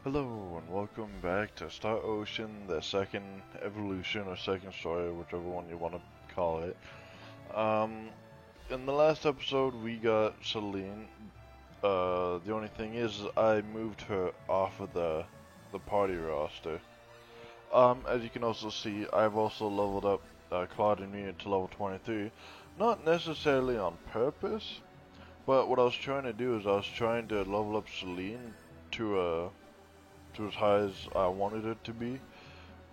Hello and welcome back to Star Ocean, the second evolution or second story, whichever one you want to call it. Um, in the last episode we got Celine. The only thing is I moved her off of the party roster. As you can also see, I've also leveled up Claude and Rena to level 23. Not necessarily on purpose, but what I was trying to do is I was trying to level up Celine to as high as I wanted it to be,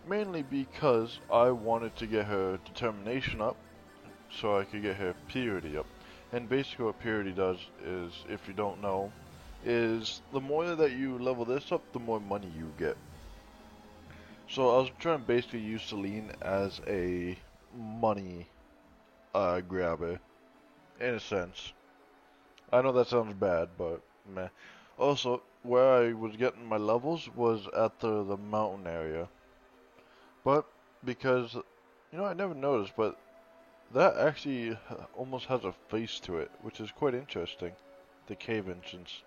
mainly because I wanted to get her determination up so I could get her purity up. And basically what purity does is, if you don't know, is the more that you level this up, the more money you get. So I was trying to basically use Celine as a money grabber, in a sense. I know that sounds bad, but meh. Also, where I was getting my levels was at the mountain area. But because, I never noticed, but that actually almost has a face to it, which is quite interesting. The cave entrance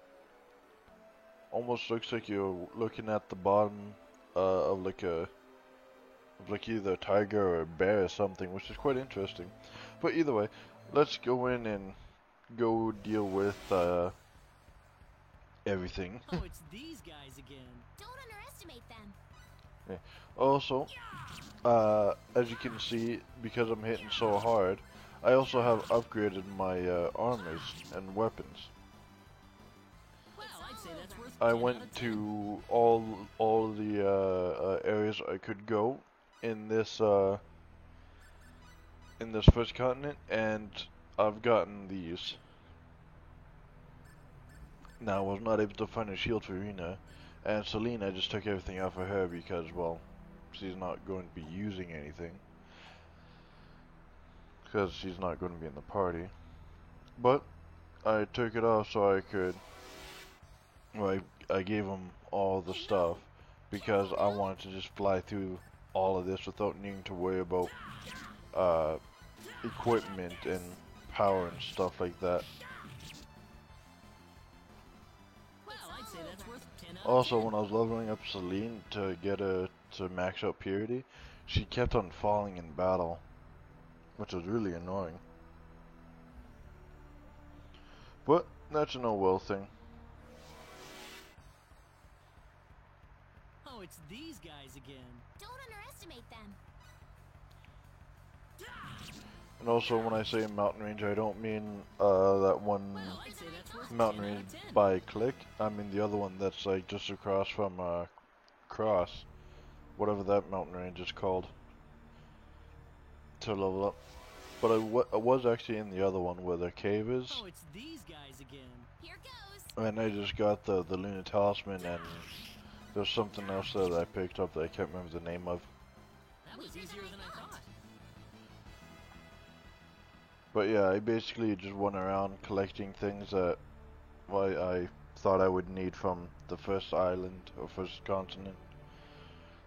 almost looks like you're looking at the bottom of like either a tiger or a bear or something, which is quite interesting. But either way, let's go in and go deal with everything. Oh, it's these guys again. Don't underestimate them. Yeah. Also, as you can see, because I'm hitting so hard, I also have upgraded my armors and weapons. Well, I'd say that's worth I 10 went out of 10. to all the areas I could go in this first continent, and I've gotten these. Now, I was not able to find a shield for Rena, and Celine, I just took everything out for her because, well, she's not going to be using anything. Because she's not going to be in the party. But I took it off so I could. Well, I gave him all the stuff because I wanted to just fly through all of this without needing to worry about uh, equipment and power and stuff like that. Well, I'd say that's worth 10 out of Also, 10. when I was leveling up Celine to get her to max out purity, she kept on falling in battle, which was really annoying. But that's an oh well thing. Oh, it's these guys again. Don't underestimate them. And also, when I say mountain range, I don't mean that one Well, I'd say that's worth mountain 10 out range of 10. by click. I mean the other one that's like just across from Cross, whatever that mountain range is called, to level up. But I was actually in the other one where the cave is, Oh, it's these guys again. Here goes. and I just got the Lunar Talisman, and there's something else there that I picked up that I can't remember the name of. That was easier than I thought. But yeah, I basically just went around collecting things that I thought I would need from the first island or first continent.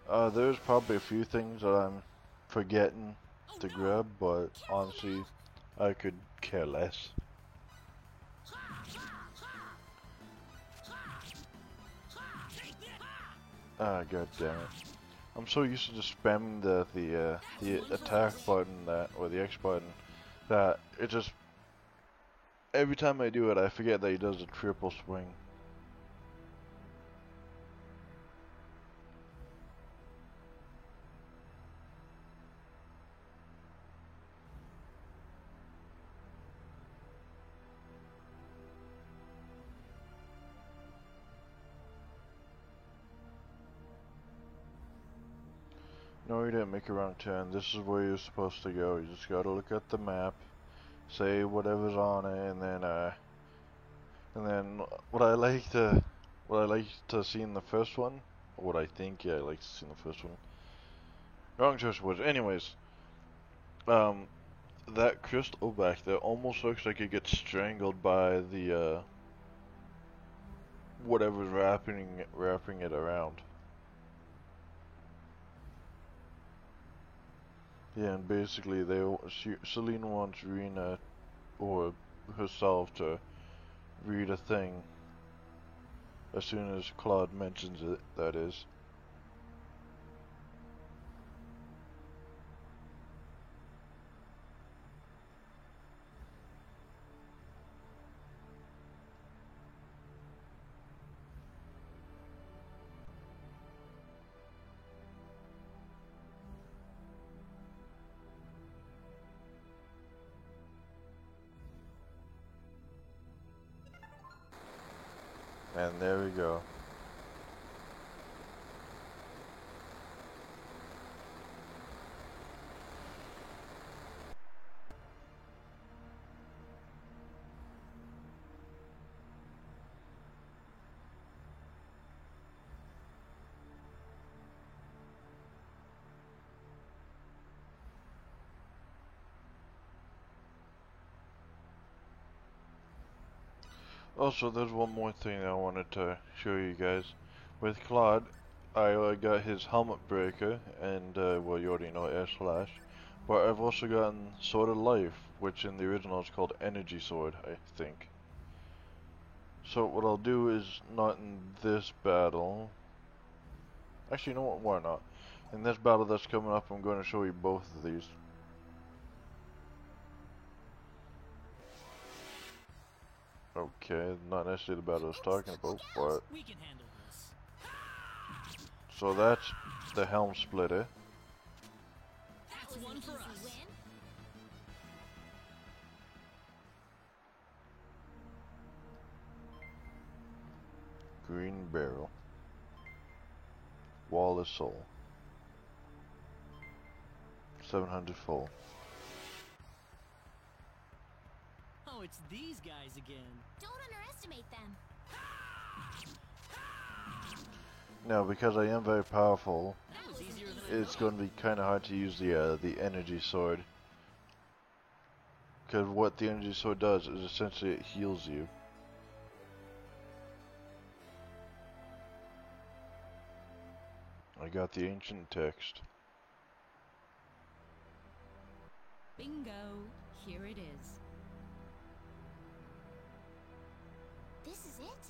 There's probably a few things that I'm forgetting to grab, but honestly, I could care less. Ah, god damn it. I'm so used to just spamming the attack button or the X button that it just every time I do it I forget that he does a triple swing. No, you didn't make a wrong turn. This is where you're supposed to go. You just gotta look at the map, say whatever's on it, and then what I like to see in the first one, what I think I like to see in the first one. Wrong choice of words. Anyways, um, that crystal back there almost looks like it gets strangled by the whatever's wrapping it around. Yeah, and basically Celine wants Rena or herself to read a thing As soon as Claude mentions it, that is. And there we go. Also, there's one more thing I wanted to show you guys. With Claude, I got his helmet breaker, and well, you already know Air Slash. But I've also gotten Sword of Life, which in the original is called Energy Sword, I think. So what I'll do is, not in this battle. Actually, you know what? Why not? In this battle that's coming up, I'm going to show you both of these. Okay, not necessarily the battle I was talking about, but... We can handle this. So that's the Helm Splitter. That's one for us. Win? Green Barrel. Wall of Soul. 700 full. Oh, it's these guys again. Don't underestimate them. Now, because I am very powerful, That was easier than I it's thought. going to be kind of hard to use the energy sword. Because what the energy sword does is essentially it heals you. I got the ancient text. Bingo! Here it is. This is it?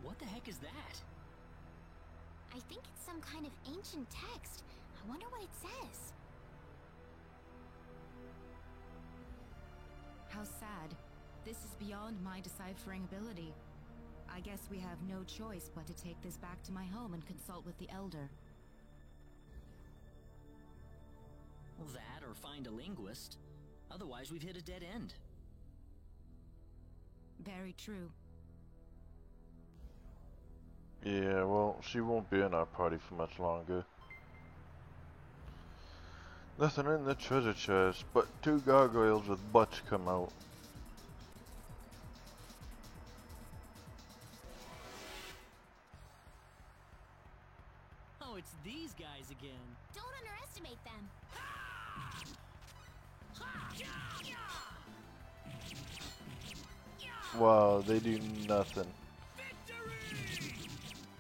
What the heck is that? I think it's some kind of ancient text. I wonder what it says. How sad. This is beyond my deciphering ability. I guess we have no choice but to take this back to my home and consult with the Elder. Well, that or find a linguist. Otherwise, we've hit a dead end. Very true. Yeah, well, she won't be in our party for much longer. Nothing in the treasure chest, but 2 gargoyles with butts come out. Oh, it's these guys again. Don't underestimate them. Wow, they do nothing.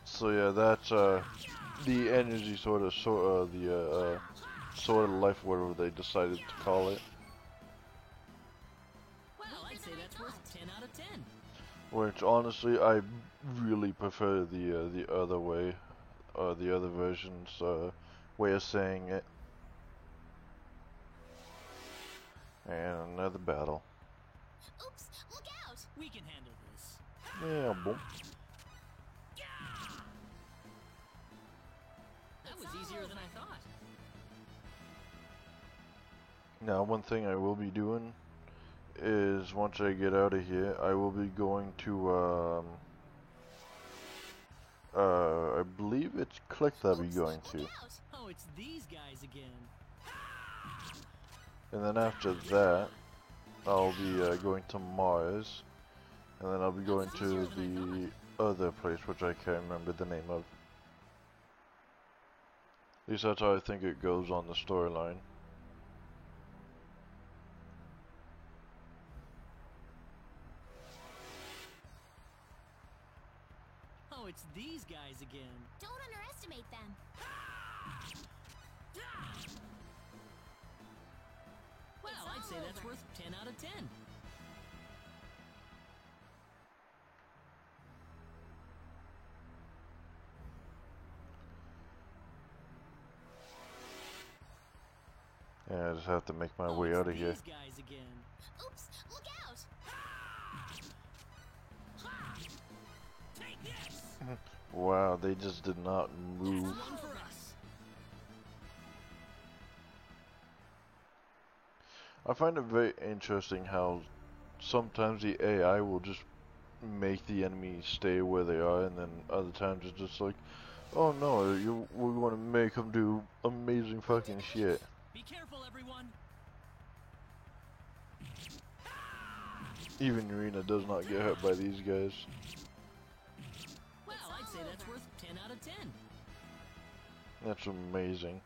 So yeah, that's the energy sword of the sword of life, whatever they decided to call it. Well, I'd say that's worth 10 out of 10. Which honestly, I really prefer the other way, the other version's way of saying it. And another battle. Oops, look out! We can handle this. Yeah, boom. That was easier than I thought. Now, one thing I will be doing is once I get out of here, I will be going to I believe it's Click that I'll be going to. Look out! Oh, it's these guys again. And then after that, I'll be going to Mars. And then I'll be going to the other place, which I can't remember the name of. At least that's how I think it goes on the storyline. Oh, it's these guys again. Don't underestimate them. Well, I'd say that's worth 10 out of 10. Yeah, I just have to make my Oh, way it's out of here. these guys again. Oops, look out! Take this. Wow, they just did not move. That's one for us. I find it very interesting how sometimes the AI will just make the enemy stay where they are, and then other times it's just like, oh no, we want to make them do amazing fucking shit. Be careful, everyone. Even Rena does not get hurt by these guys. Well, I'd say that's worth 10 out of 10. That's amazing.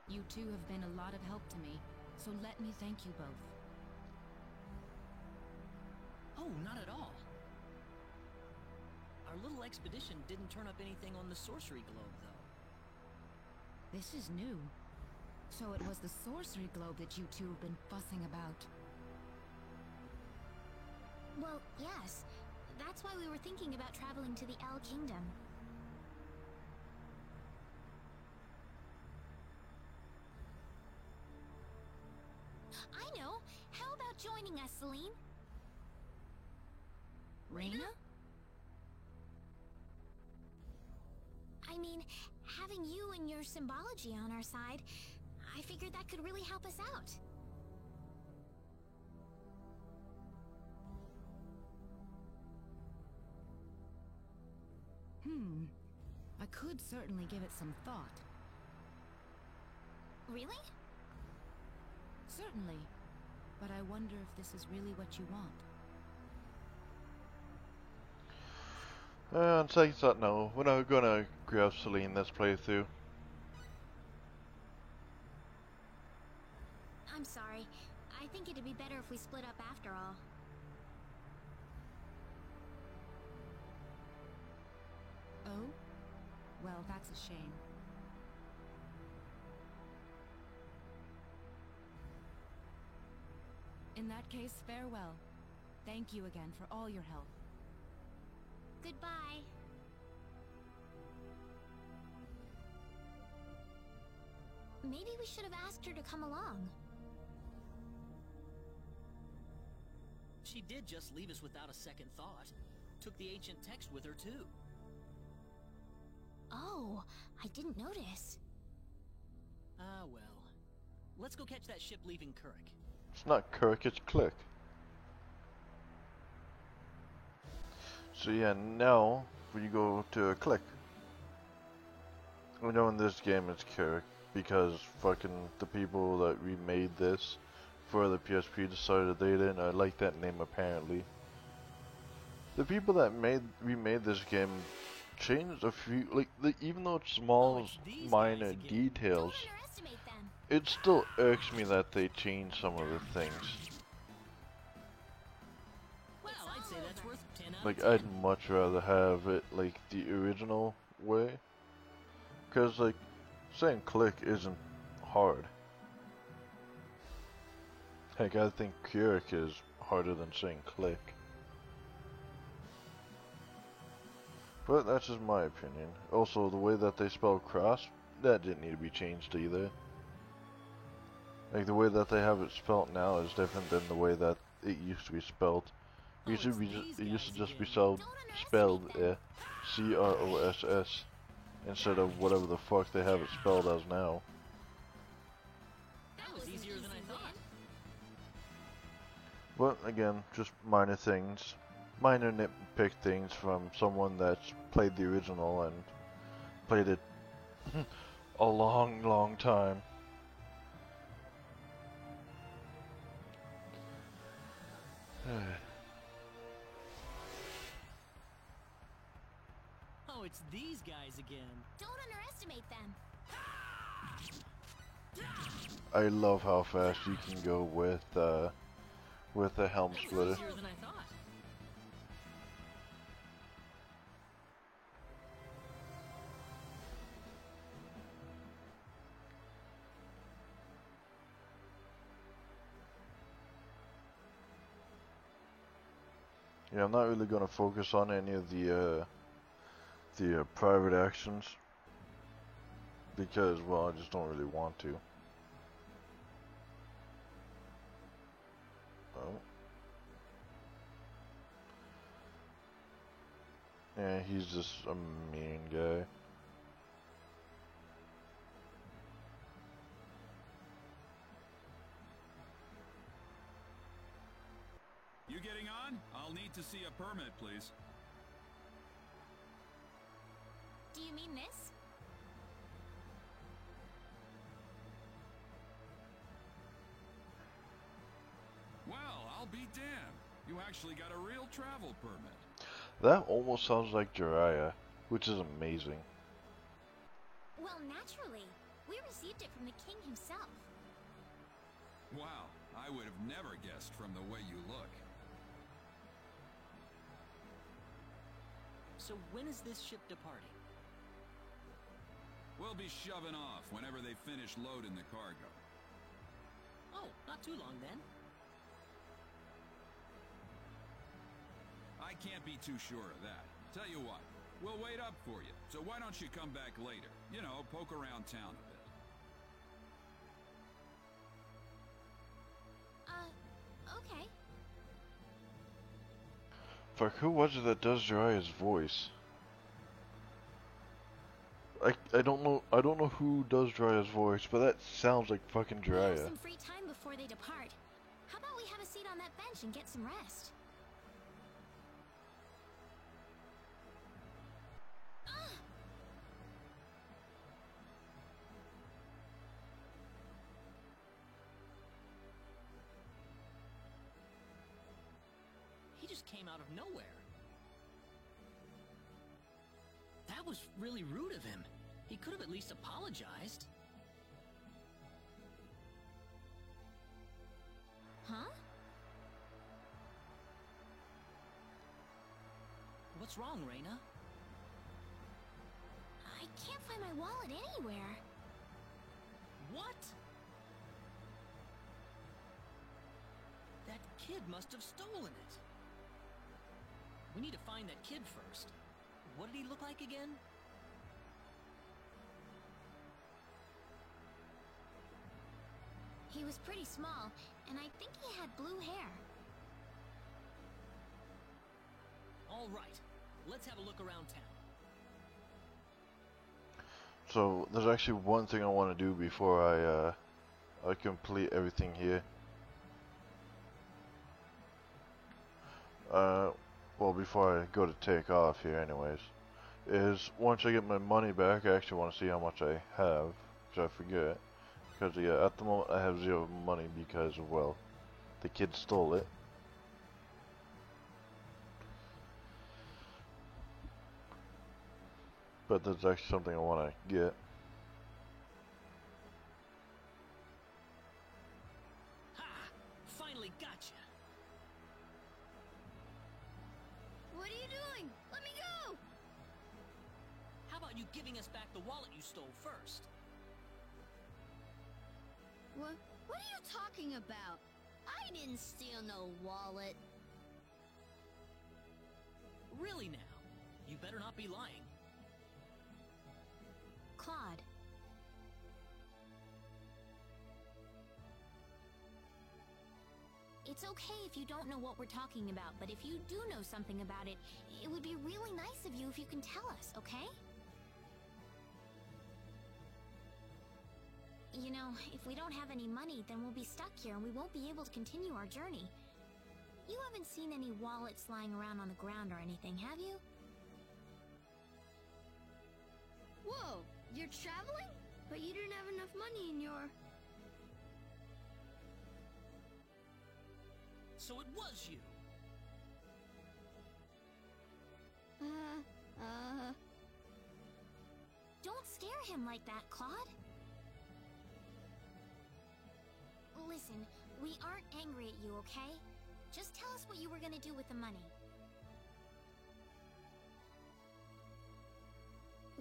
You two have been a lot of help to me, so let me thank you both. Oh, not at all. Our little expedition didn't turn up anything on the sorcery globe, though. This is new. So it was the sorcery globe that you two have been fussing about. Well, yes. That's why we were thinking about traveling to the El Kingdom. I know! How about joining us, Celine? Rena? I mean, having you and your symbology on our side, I figured that could really help us out. I could certainly give it some thought. Really? Certainly. But I wonder if this is really what you want. On second thought, no. We're not gonna grab Celine this playthrough. I'm sorry. I think it'd be better if we split up after all. Oh? Well, that's a shame. In that case, farewell. Thank you again for all your help. Goodbye. Maybe we should have asked her to come along. She did just leave us without a second thought. Took the ancient text with her, too. Oh, I didn't notice. Ah, well. Let's go catch that ship leaving Kuruk. It's not Kirk, it's Click. So yeah, now when you go to Click, we know in this game it's Kirk because fucking the people that remade this for the PSP decided they didn't like that name apparently. The people that remade this game changed a few, like even though it's small, Oh, it's these minor guys again. details, Don't underestimate them. it still irks me that they changed some of the things. Well, I'd say that's worth 10 out Like, of 10. I'd much rather have it like the original way. Cause like, saying click isn't hard. Heck, I think Kuruk is harder than saying click. But that's just my opinion. Also, the way that they spell cross, that didn't need to be changed either. Like, the way that they have it spelt now is different than the way that it used to be spelled. It used to be just be spelled CROSS instead of whatever the fuck they have it spelled as now. That was easier than I thought. But again, just minor things, minor nitpick things from someone that's played the original and played it a long, long time. Oh, it's these guys again. Don't underestimate them. I love how fast you can go with the helm That was splitter. easier than I thought. Yeah, I'm not really gonna focus on any of the private actions because, well, I just don't really want to. Oh. Yeah, he's just a mean guy. You getting on? I'll need to see a permit, please. Do you mean this? Well, I'll be damned. You actually got a real travel permit. That almost sounds like Jiraiya, which is amazing. Well, naturally. We received it from the king himself. Wow, I would have never guessed from the way you look. So when is this ship departing? We'll be shoving off whenever they finish loading the cargo. Oh, not too long then. I can't be too sure of that. Tell you what, we'll wait up for you. So why don't you come back later? You know, poke around town a bit. Okay. Fuck, who was it that does Jiraiya's voice? I don't know who does Jiraiya's voice, but that sounds like fucking We have Jiraiya. some free time before they depart. How about we have a seat on that bench and get some rest? He just came out of nowhere. That was really rude of him. He could have at least apologized. Huh? What's wrong, Reina? I can't find my wallet anywhere. What? That kid must have stolen it. We need to find that kid first. What did he look like again? He was pretty small, and I think he had blue hair. All right, let's have a look around town. So there's actually one thing I want to do before I complete everything here. Well, before I go to take off here anyways, is once I get my money back, I actually want to see how much I have, which I forget. Because, yeah, at the moment I have 0 money because, well, the kid stole it. But that's actually something I want to get. Ha! Finally gotcha! What are you doing? Let me go! How about you giving us back the wallet you stole first? What are you talking about? I didn't steal no wallet. Really now? You better not be lying. Claude. It's okay if you don't know what we're talking about, but if you do know something about it, it would be really nice of you if you can tell us, okay? You know, if we don't have any money, then we'll be stuck here and we won't be able to continue our journey. You haven't seen any wallets lying around on the ground or anything, have you? Whoa, you're traveling? But you don't have enough money in your... So it was you! Don't scare him like that, Claude. Listen, we aren't angry at you, okay? Just tell us what you were gonna do with the money.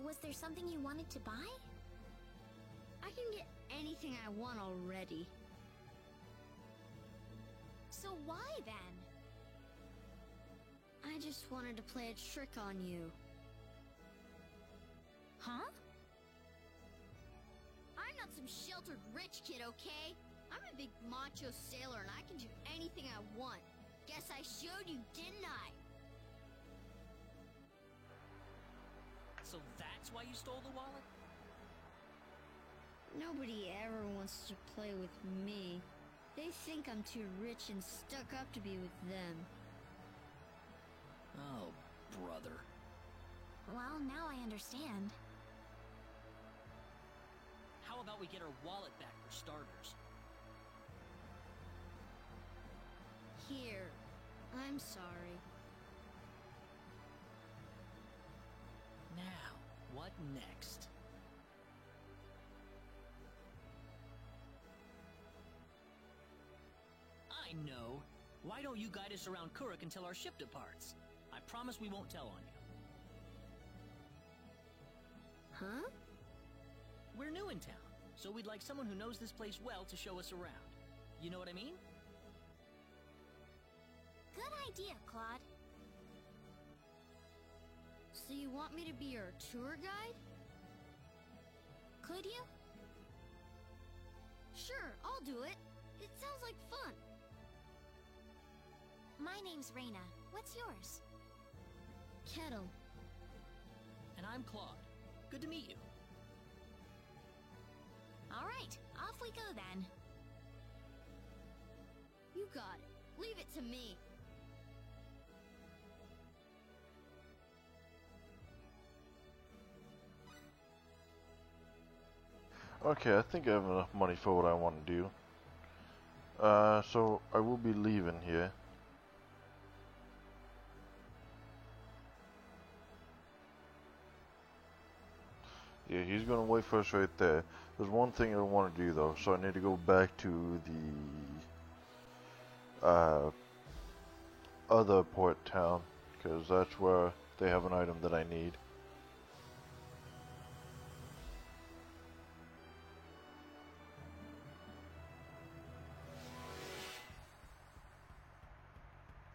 Was there something you wanted to buy? I can get anything I want already. So why then? just wanted to play a trick on you. Huh? I'm not some sheltered rich kid, okay? I'm a big macho sailor and I can do anything I want. Guess I showed you, didn't I? So that's why you stole the wallet? Nobody ever wants to play with me. They think I'm too rich and stuck up to be with them. Oh, brother. Well, now I understand. How about we get our wallet back for starters? Here. I'm sorry. Now, what next? I know. Why don't you guide us around Kuruk until our ship departs? I promise we won't tell on you. Huh? We're new in town, so we'd like someone who knows this place well to show us around. You know what I mean? Good idea, Claude. So you want me to be your tour guide? Could you? Sure, I'll do it. It sounds like fun. My name's Reina. What's yours? Kettle. And I'm Claude. Good to meet you. All right, off we go then. You got it. Leave it to me. Okay, I think I have enough money for what I want to do. So I will be leaving here. Yeah, he's gonna wait for us right there. There's one thing I want to do though, so I need to go back to the other port town, because that's where they have an item that I need.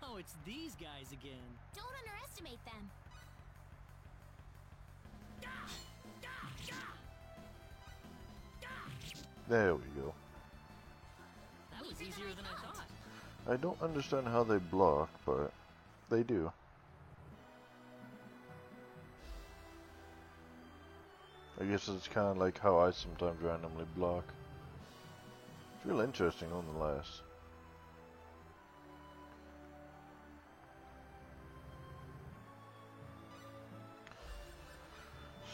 Oh, it's these guys again. Don't underestimate them. There we go. That was easier than I thought. I don't understand how they block, but they do. I guess it's kind of like how I sometimes randomly block. It's real interesting nonetheless.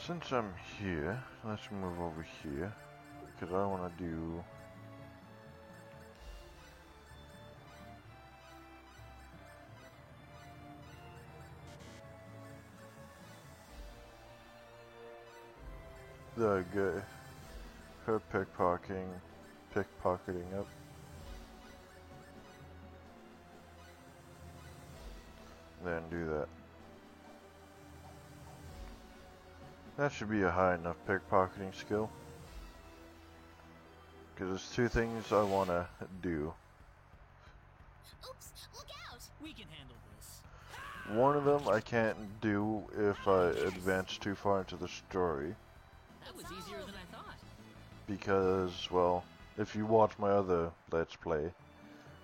Since I'm here, let's move over here, because I want to do her pickpocketing up. Then do that. That should be a high enough pickpocketing skill. Because there's two things I want to do. Oops, look out! We can handle this. One of them I can't do if I advance too far into the story. That was easier than I thought. Because, well, if you watch my other Let's Play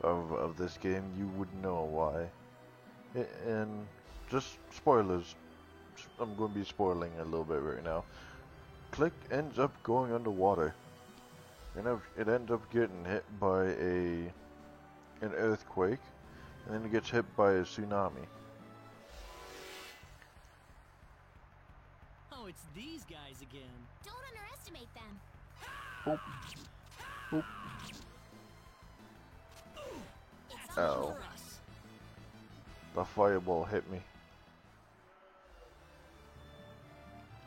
of this game, you would know why. And just spoilers. I'm going to be spoiling a little bit right now. Click ends up going underwater. And it ends up getting hit by an earthquake. And then it gets hit by a tsunami. Oh, it's these guys again. Don't underestimate them. Oop. Oop. That's Ow. all for us. The fireball hit me.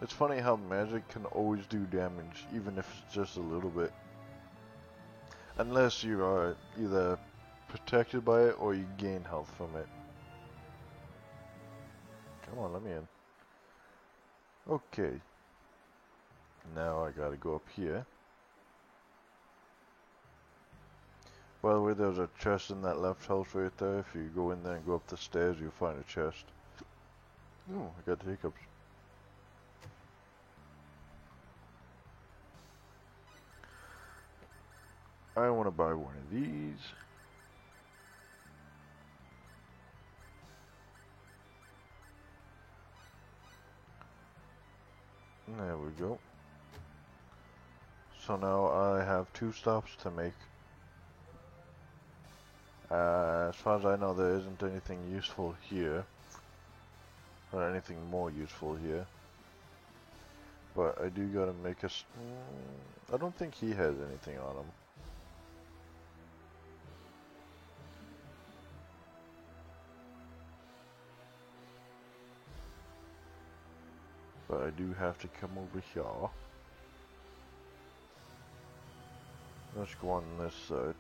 It's funny how magic can always do damage, even if it's just a little bit. Unless you are either protected by it or you gain health from it. Come on, let me in. Okay. Now I gotta go up here. By the way, there's a chest in that left house right there. If you go in there and go up the stairs, you'll find a chest. Ooh, I got the hiccups. I want to buy one of these. There we go. So now I have 2 stops to make. As far as I know, there isn't anything useful here. Or anything more useful here. But I do gotta make a... I don't think he has anything on him. But I do have to come over here. Let's go on this side.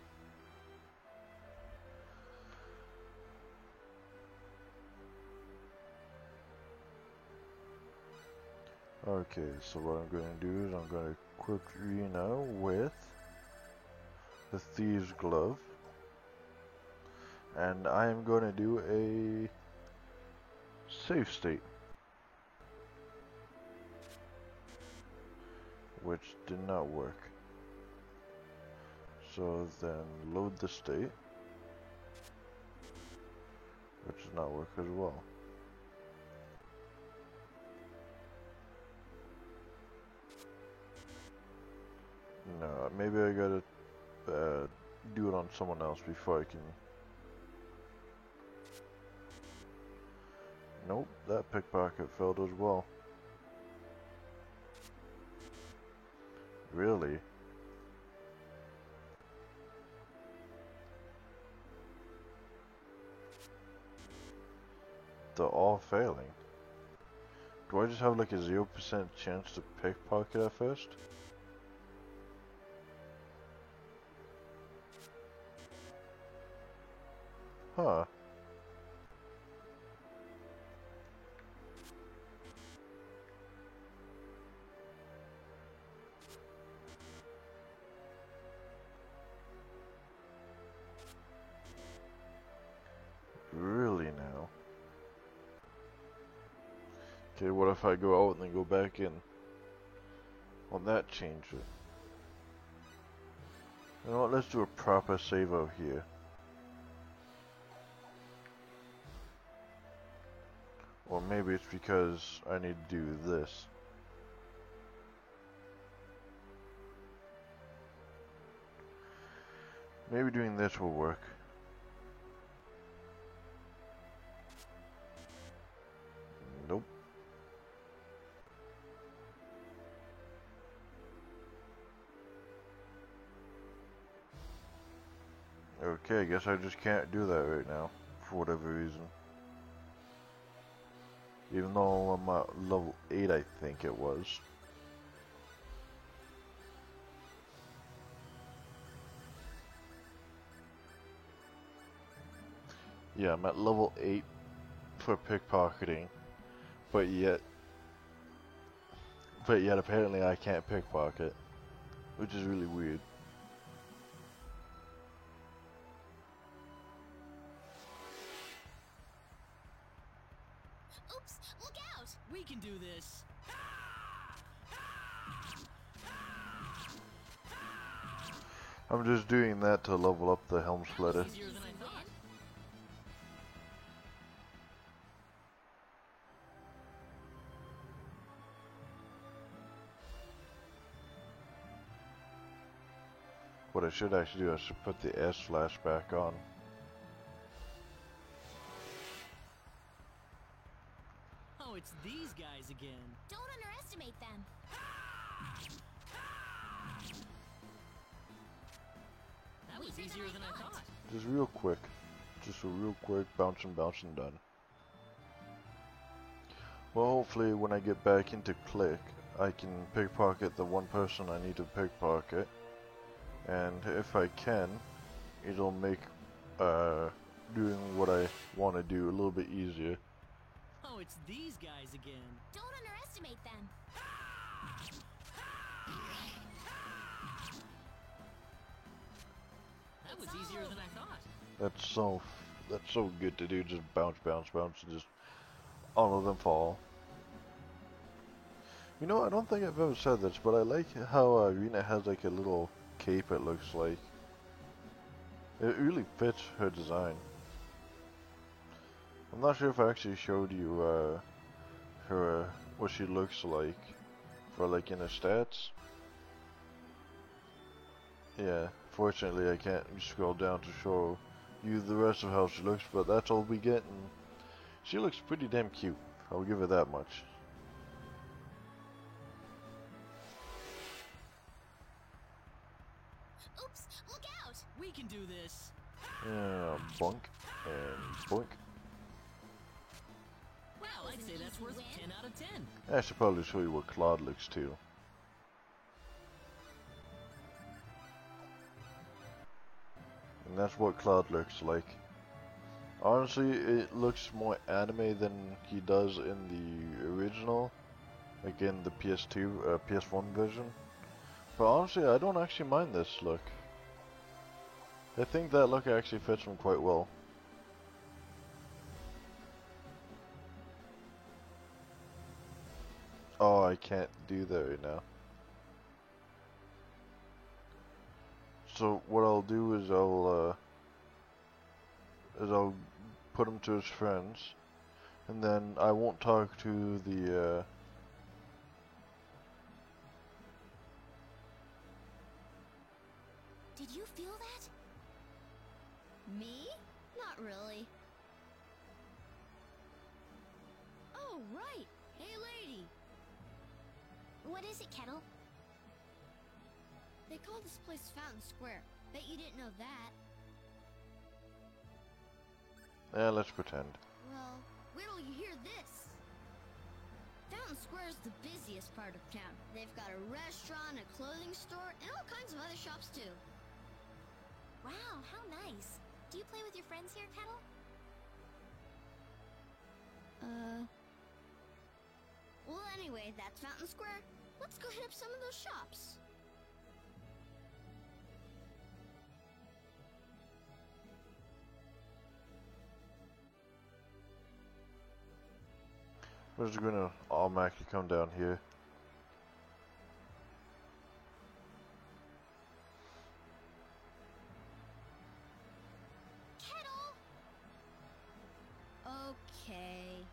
Okay, so what I'm going to do is I'm going to equip Reno with the Thieves Glove. And I am going to do a save state. Which did not work. So then load the state. Which did not work as well. No, maybe I gotta do it on someone else before I can... Nope, that pickpocket failed as well. Really? They're all failing. Do I just have like a 0% chance to pickpocket at first? Huh. Really now? Okay, what if I go out and then go back in? Will that change it? You know what, let's do a proper save out here. Or maybe it's because I need to do this. Maybe doing this will work. Nope. Okay, I guess I just can't do that right now, for whatever reason. Even though I'm at level 8, I think it was. Yeah, I'm at level 8 for pickpocketing, but yet apparently I can't pickpocket, which is really weird. Oops, look out! We can do this. I'm just doing that to level up the Helm Splitter. Easier than I thought. What I should actually do is put the S flash back on. Oh, it's these guys again. Don't underestimate them. That was easier than I thought. Just real quick. Just a real quick bounce and done. Well, hopefully when I get back into Click, I can pickpocket the one person I need to pickpocket. And if I can, it'll make doing what I want to do a little bit easier. Oh, it's these guys again. Don't underestimate them. That was easier than I thought. That's so good to do. Just bounce, bounce, bounce, and just all of them fall. You know, I don't think I've ever said this, but I like how Rena has like a little cape. It looks like it really fits her design. I'm not sure if I actually showed you her what she looks like for like in her stats. Yeah, fortunately I can't scroll down to show you the rest of how she looks, but that's all we get, and she looks pretty damn cute. I'll give her that much. Oops, look out! We can do this. Yeah, bunk and boink. Wow, I'd say that's worth 10 out of 10. I should probably show you what Claude looks too. And that's what Claude looks like. Honestly, it looks more anime than he does in the original, like in the PS2, PS1 version. But honestly, I don't actually mind this look. I think that look actually fits him quite well. Oh, I can't do that right now. So what I'll do is I'll put him to his friends, and then I won't talk to the Did you feel that? Me? Not really. Oh, right. Hey, lady. What is it, Kettle? They call this place Fountain Square. Bet you didn't know that. let's pretend. Well, wait till you hear this. Fountain Square is the busiest part of town. They've got a restaurant, a clothing store, and all kinds of other shops too. Wow, how nice. Do you play with your friends here, Kettle? Well, anyway, that's Fountain Square. Let's go hit up some of those shops. We're just gonna automatically come down here. Kettle! Okay.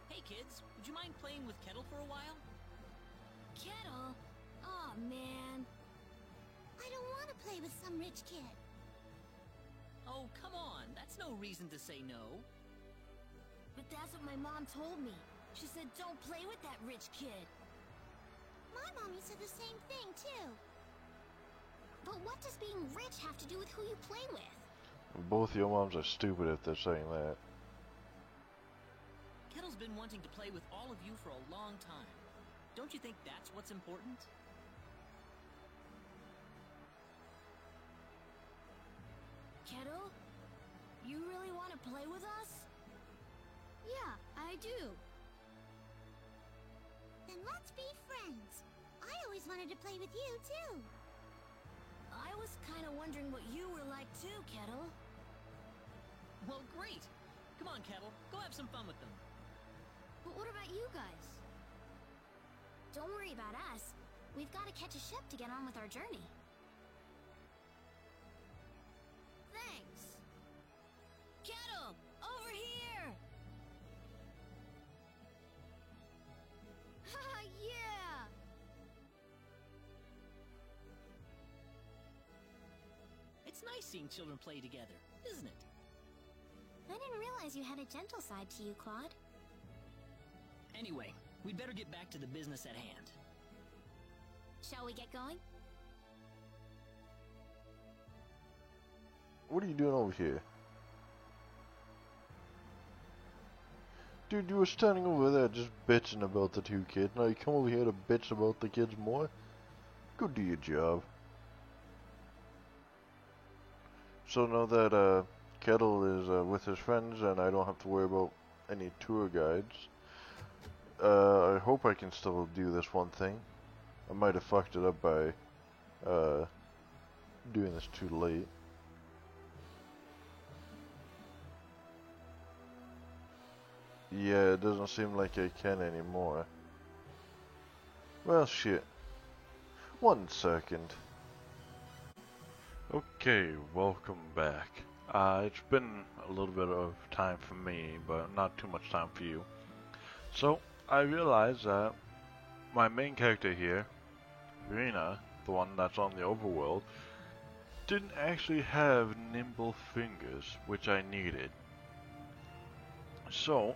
Hey kids, would you mind playing with Kettle for a while? Kettle? Aw, man. I don't want to play with some rich kid. Oh, come on, that's no reason to say no. But that's what my mom told me. She said don't play with that rich kid. My mommy said the same thing, too. But what does being rich have to do with who you play with? Both your moms are stupid if they're saying that. Kettle's been wanting to play with all of you for a long time. Don't you think that's what's important? Kettle? You really want to play with us? Yeah, I do. Then let's be friends. I always wanted to play with you, too. I was kind of wondering what you were like, too, Kettle. Well, great. Come on, Kettle, go have some fun with them. But what about you guys? Don't worry about us. We've got to catch a ship to get on with our journey. Thanks. Kettle, over here! Haha, yeah! It's nice seeing children play together, isn't it? I didn't realize you had a gentle side to you, Claude. Anyway, we'd better get back to the business at hand. Shall we get going? What are you doing over here? Dude, you were standing over there just bitching about the two kids. Now you come over here to bitch about the kids more? Go do your job. So now that Kettle is with his friends and I don't have to worry about any tour guides, I hope I can still do this one thing. I might have fucked it up by doing this too late. Yeah, it doesn't seem like I can anymore. Well, shit. 1 second. Okay, welcome back. It's been a little bit of time for me, but not too much time for you. So, I realized that my main character here, Rena, the one that's on the overworld, didn't actually have nimble fingers, which I needed. So,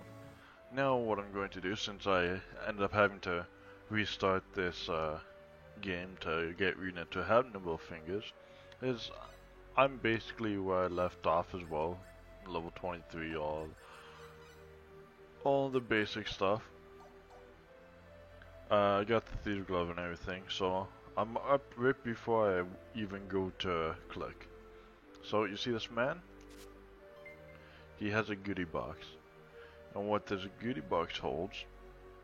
now what I'm going to do, since I ended up having to restart this game to get Rena to have nimble fingers, is I'm basically where I left off as well, level 23, all the basic stuff. I got the Thieves Glove and everything, so I'm up right before I even go to click. So you see this man? He has a goodie box. And what this goodie box holds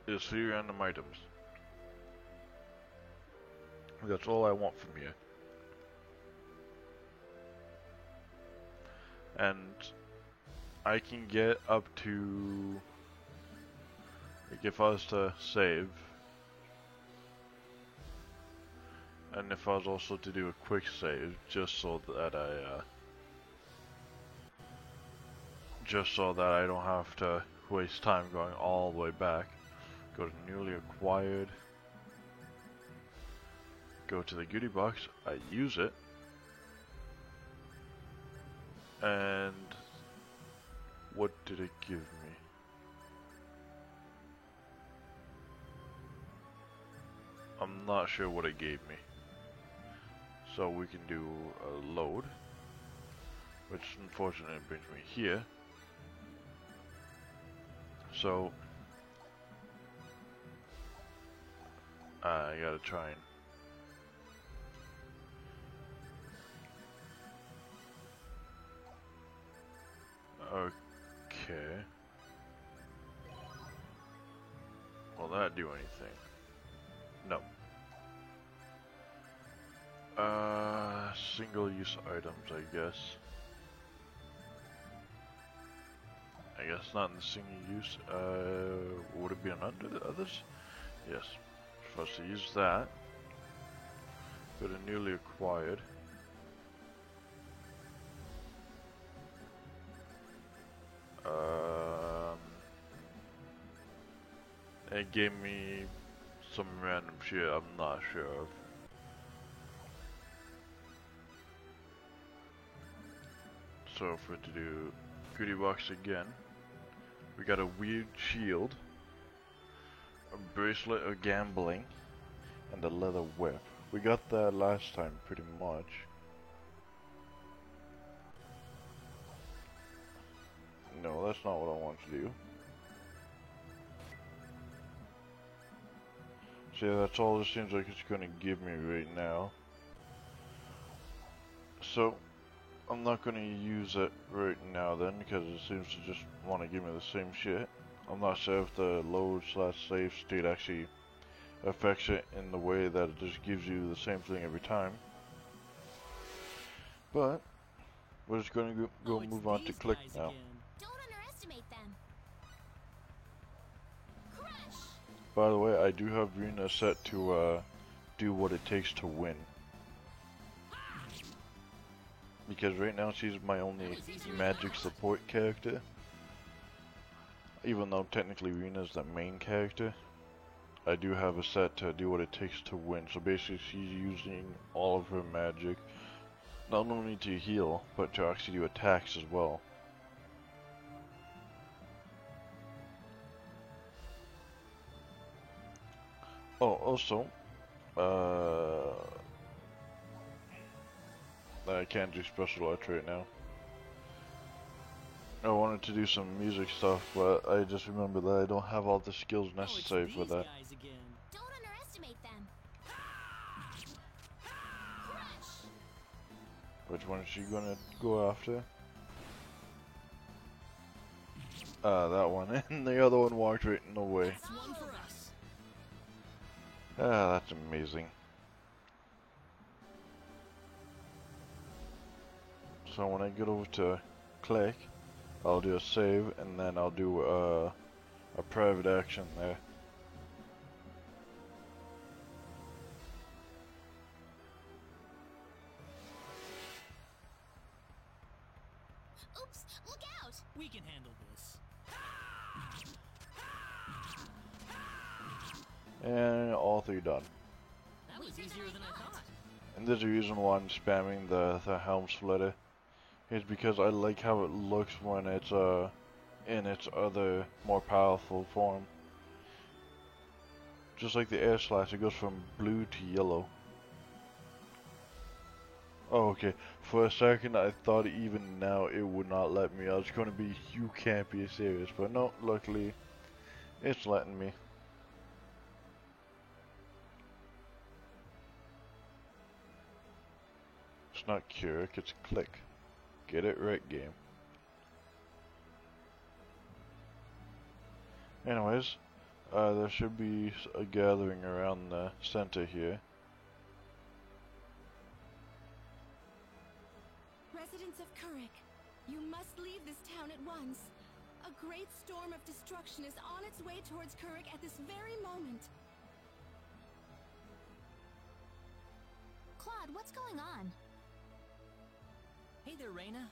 is 3 random items. That's all I want from you. And I can get up to, like, if I was to save, and if I was also to do a quick save, just so that I don't have to waste time going all the way back. Go to newly acquired, go to the goodie box, I use it, and what did it give me? I'm not sure what it gave me. So we can do a load, which unfortunately brings me here. So I gotta try and okay. Will that do anything? No. Single-use items, I guess. I guess not in the single-use. Would it be under the others? Yes. For us to use that, go to newly acquired. It gave me some random shit I'm not sure of. So for it to do goodie box again, we got a weird shield, a bracelet of gambling, and a leather whip. We got that last time pretty much. No, that's not what I want to do. See, that's all it seems like it's gonna give me right now. So I'm not going to use it right now then, because it seems to just want to give me the same shit. I'm not sure if the load/save state actually affects it in the way that it just gives you the same thing every time. But we're just going to go move on to click now. Don't underestimate them. Crush! By the way, I do have Rena set to do what it takes to win. Because right now she's my only magic support character. Even though technically Rena's the main character, I do have a set to do what it takes to win. So basically she's using all of her magic, not only to heal, but to actually do attacks as well. Oh, also, I can't do special arts right now. I wanted to do some music stuff, but I just remember that I don't have all the skills necessary for that. Don't underestimate them. Crush! Which one is she gonna go after? That one. And the other one walked right in the way. That's one for us. Ah, that's amazing. So when I get over to click, I'll do a save, and then I'll do a private action there. Oops, look out! We can handle this. And all three done. That was easier than I thought. And there's a reason why I'm spamming the helm splitter. Is because I like how it looks when it's in its other more powerful form. Just like the air slash, it goes from blue to yellow. Oh, okay. For a second, I thought even now it would not let me. I was going to be, you can't be serious. But no, luckily, it's letting me. It's not Keurig, it's Click. Get it right, game. Anyways, there should be a gathering around the center here. Residents of Keurig, you must leave this town at once. A great storm of destruction is on its way towards Keurig at this very moment. Claude, what's going on? Hey there, Reina.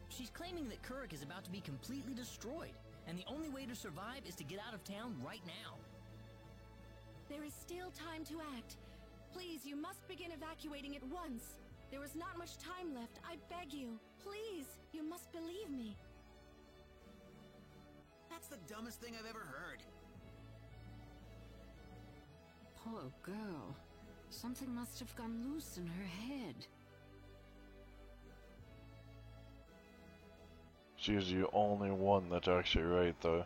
She's claiming that Keurig is about to be completely destroyed, and the only way to survive is to get out of town right now. There is still time to act. Please, you must begin evacuating at once. There is not much time left, I beg you. Please, you must believe me. That's the dumbest thing I've ever heard. Poor girl. Something must have gone loose in her head. She's the only one that's actually right, though.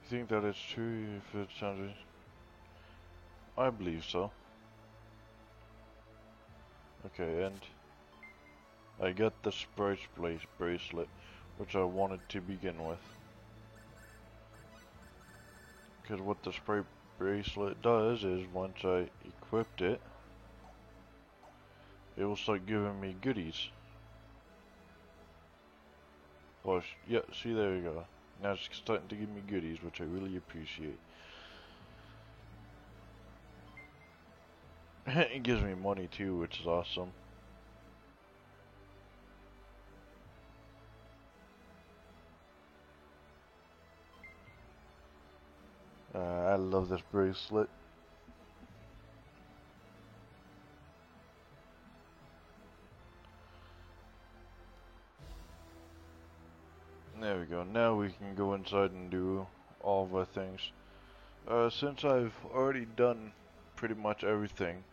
You think that it's true if it sounds... I believe so. Okay, and I got the Sprite bracelet, which I wanted to begin with. Because what the Sprite bracelet does is once I equipped it, it will start giving me goodies. Oh, yeah, see, there you go. Now it's starting to give me goodies, which I really appreciate. It gives me money too, which is awesome. I love this bracelet. There we go. Now we can go inside and do all of our things. Since I've already done pretty much everything,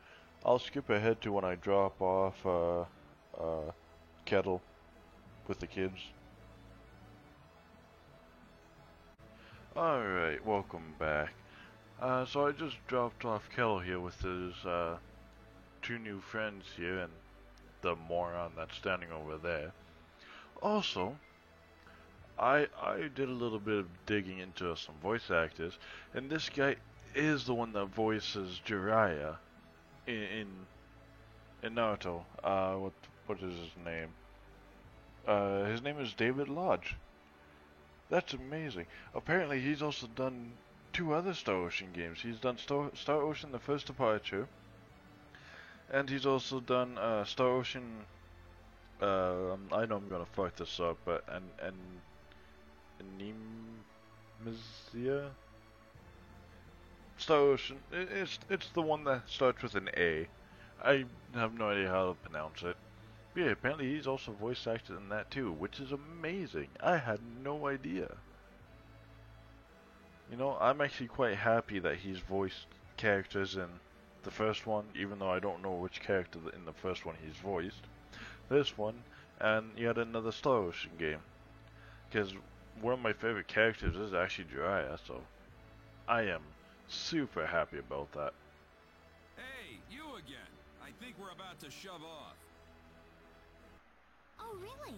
I'll skip ahead to when I drop off Kettle with the kids. Alright, welcome back. So I just dropped off Kettle here with his two new friends here and the moron that's standing over there. Also, I did a little bit of digging into some voice actors, and this guy is the one that voices Jiraiya in Naruto. What is his name? His name is David Lodge. That's amazing. Apparently, he's also done two other Star Ocean games. He's done Star Ocean: The First Departure, and he's also done Star Ocean. I know I'm gonna fuck this up, but Anemisia? Star Ocean. It's the one that starts with an A. I have no idea how to pronounce it. But yeah, apparently he's also voice acted in that too, which is amazing. I had no idea. You know, I'm actually quite happy that he's voiced characters in the first one, even though I don't know which character in the first one he's voiced. This one, and yet another Star Ocean game. Because one of my favorite characters is actually Jiraiya, so I am super happy about that. Hey, you again. I think we're about to shove off. Oh, really?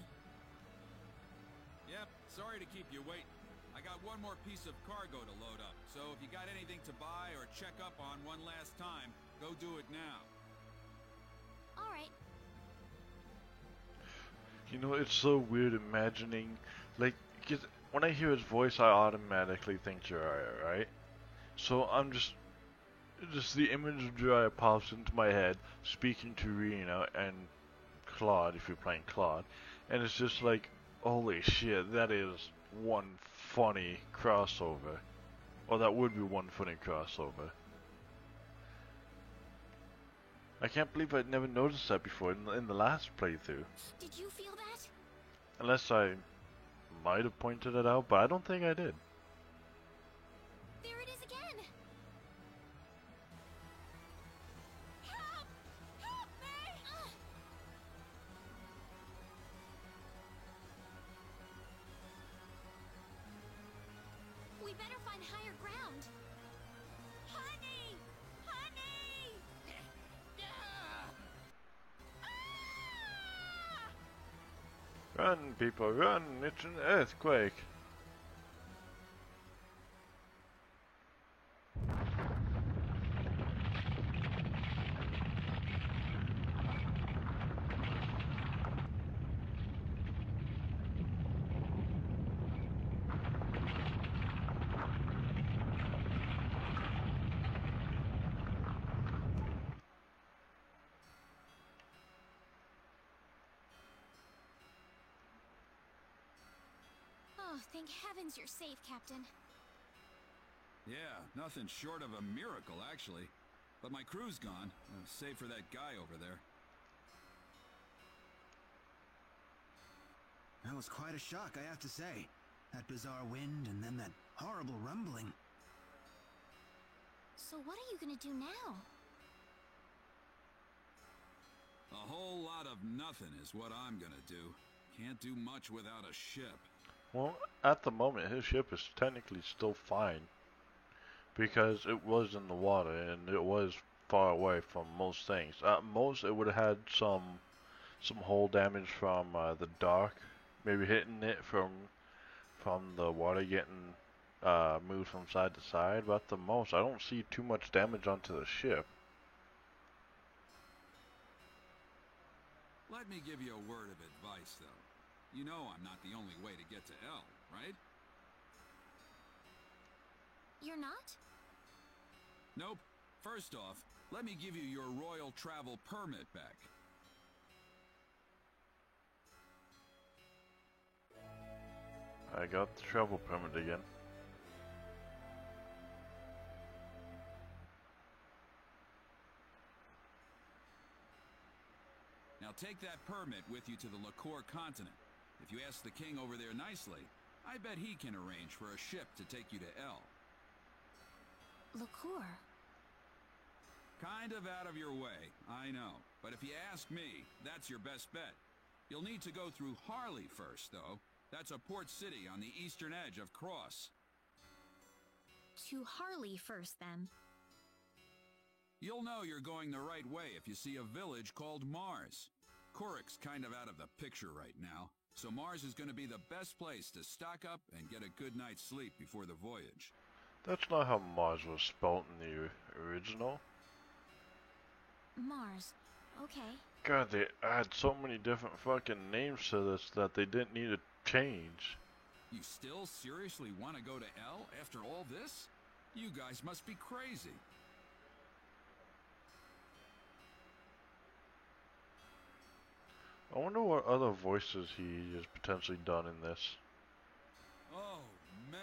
Sorry to keep you waiting. I got one more piece of cargo to load up, so if you got anything to buy or check up on one last time, go do it now. All right. You know, it's so weird imagining, like, 'cause when I hear his voice, I automatically think Jiraiya, right? So I'm just the image of Jiraiya pops into my head, speaking to Rina and Claude, if you're playing Claude, and it's just like, holy shit, that is one funny crossover. Or that would be one funny crossover. I can't believe I'd never noticed that before in the last playthrough. Did you feel that? Unless I might have pointed it out, but I don't think I did. There it is again. Help! Help me! We better find higher ground. Honey! Honey! Ah! Run, people, run! It's an earthquake! Oh, thank heavens you're safe, Captain. Yeah, nothing short of a miracle, actually. But my crew's gone, save for that guy over there. That was quite a shock, I have to say. That bizarre wind and then that horrible rumbling. So what are you gonna do now? A whole lot of nothing is what I'm gonna do. Can't do much without a ship. Well, at the moment, his ship is technically still fine. Because it was in the water and it was far away from most things. At most, it would have had some hull damage from the dock, maybe hitting it from the water getting moved from side to side. But at the most, I don't see too much damage onto the ship. Let me give you a word of advice, though. You know I'm not the only way to get to L, right? You're not? Nope. First off, let me give you your royal travel permit back. I got the travel permit again. Now take that permit with you to the Lacour continent. If you ask the king over there nicely, I bet he can arrange for a ship to take you to L. Lacour. Kind of out of your way, I know. But if you ask me, that's your best bet. You'll need to go through Harley first, though. That's a port city on the eastern edge of Cross. To Harley first, then. You'll know you're going the right way if you see a village called Mars. Korik's kind of out of the picture right now, so Mars is going to be the best place to stock up and get a good night's sleep before the voyage. That's not how Mars was spelt in the original. Mars. Okay. God, they add so many different fucking names to this that they didn't need to change. You still seriously want to go to L after all this? You guys must be crazy. I wonder what other voices he has potentially done in this. Oh, man.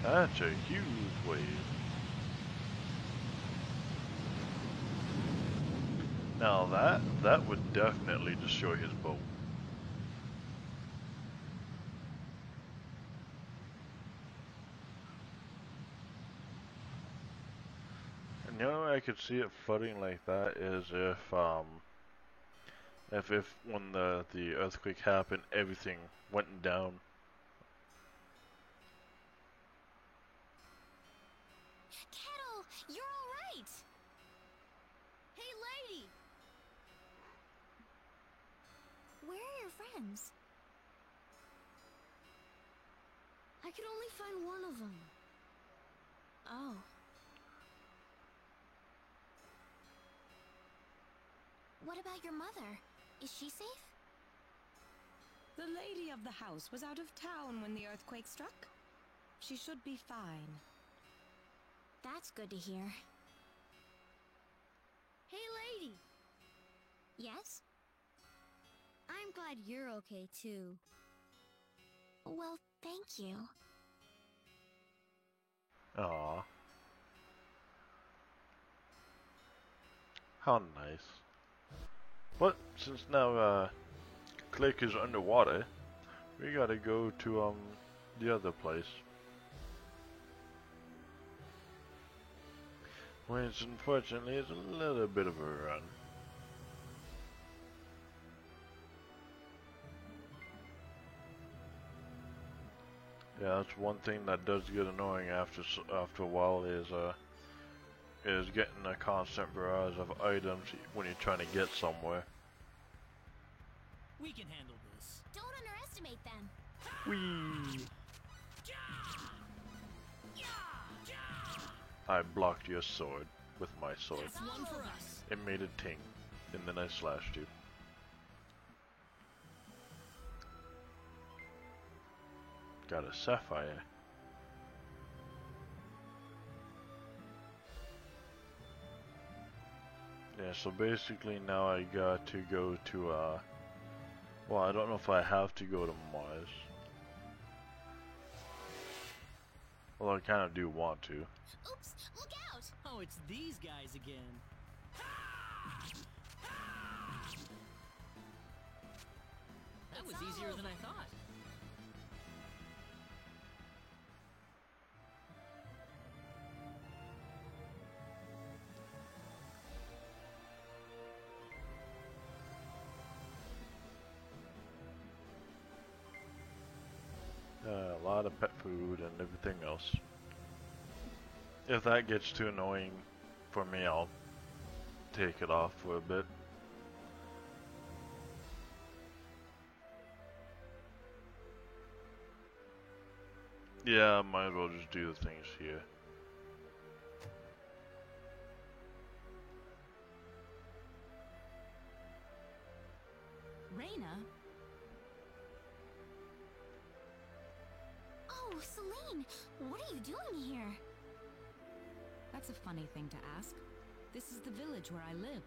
That's a huge wave. Now that would definitely destroy his boat. And the only way I could see it flooding like that is if If when the earthquake happened, everything went down. Kettle, you're all right. Hey, lady! Where are your friends? I could only find one of them. Oh. What about your mother? Is she safe? The lady of the house was out of town when the earthquake struck. She should be fine. That's good to hear. Hey, lady! Yes? I'm glad you're okay, too. Well, thank you. Aww. How nice. But since now Click is underwater, we gotta go to the other place. Which unfortunately is a little bit of a run. Yeah, that's one thing that does get annoying after a while is getting a constant barrage of items when you're trying to get somewhere. We can handle this. Don't underestimate them. Whee! I blocked your sword with my sword. That's one for us. It made a ting, and then I slashed you. Got a sapphire. Yeah, so basically now I got to go to, well, I don't know if I have to go to Mars. Well, I kind of do want to. Oops, look out! Oh, it's these guys again. That was easier than I thought. A lot of pet food and everything else. If that gets too annoying for me, I'll take it off for a bit. Yeah, I might as well just do the things here. Reina? Oh, Celine! What are you doing here? That's a funny thing to ask. This is the village where I live.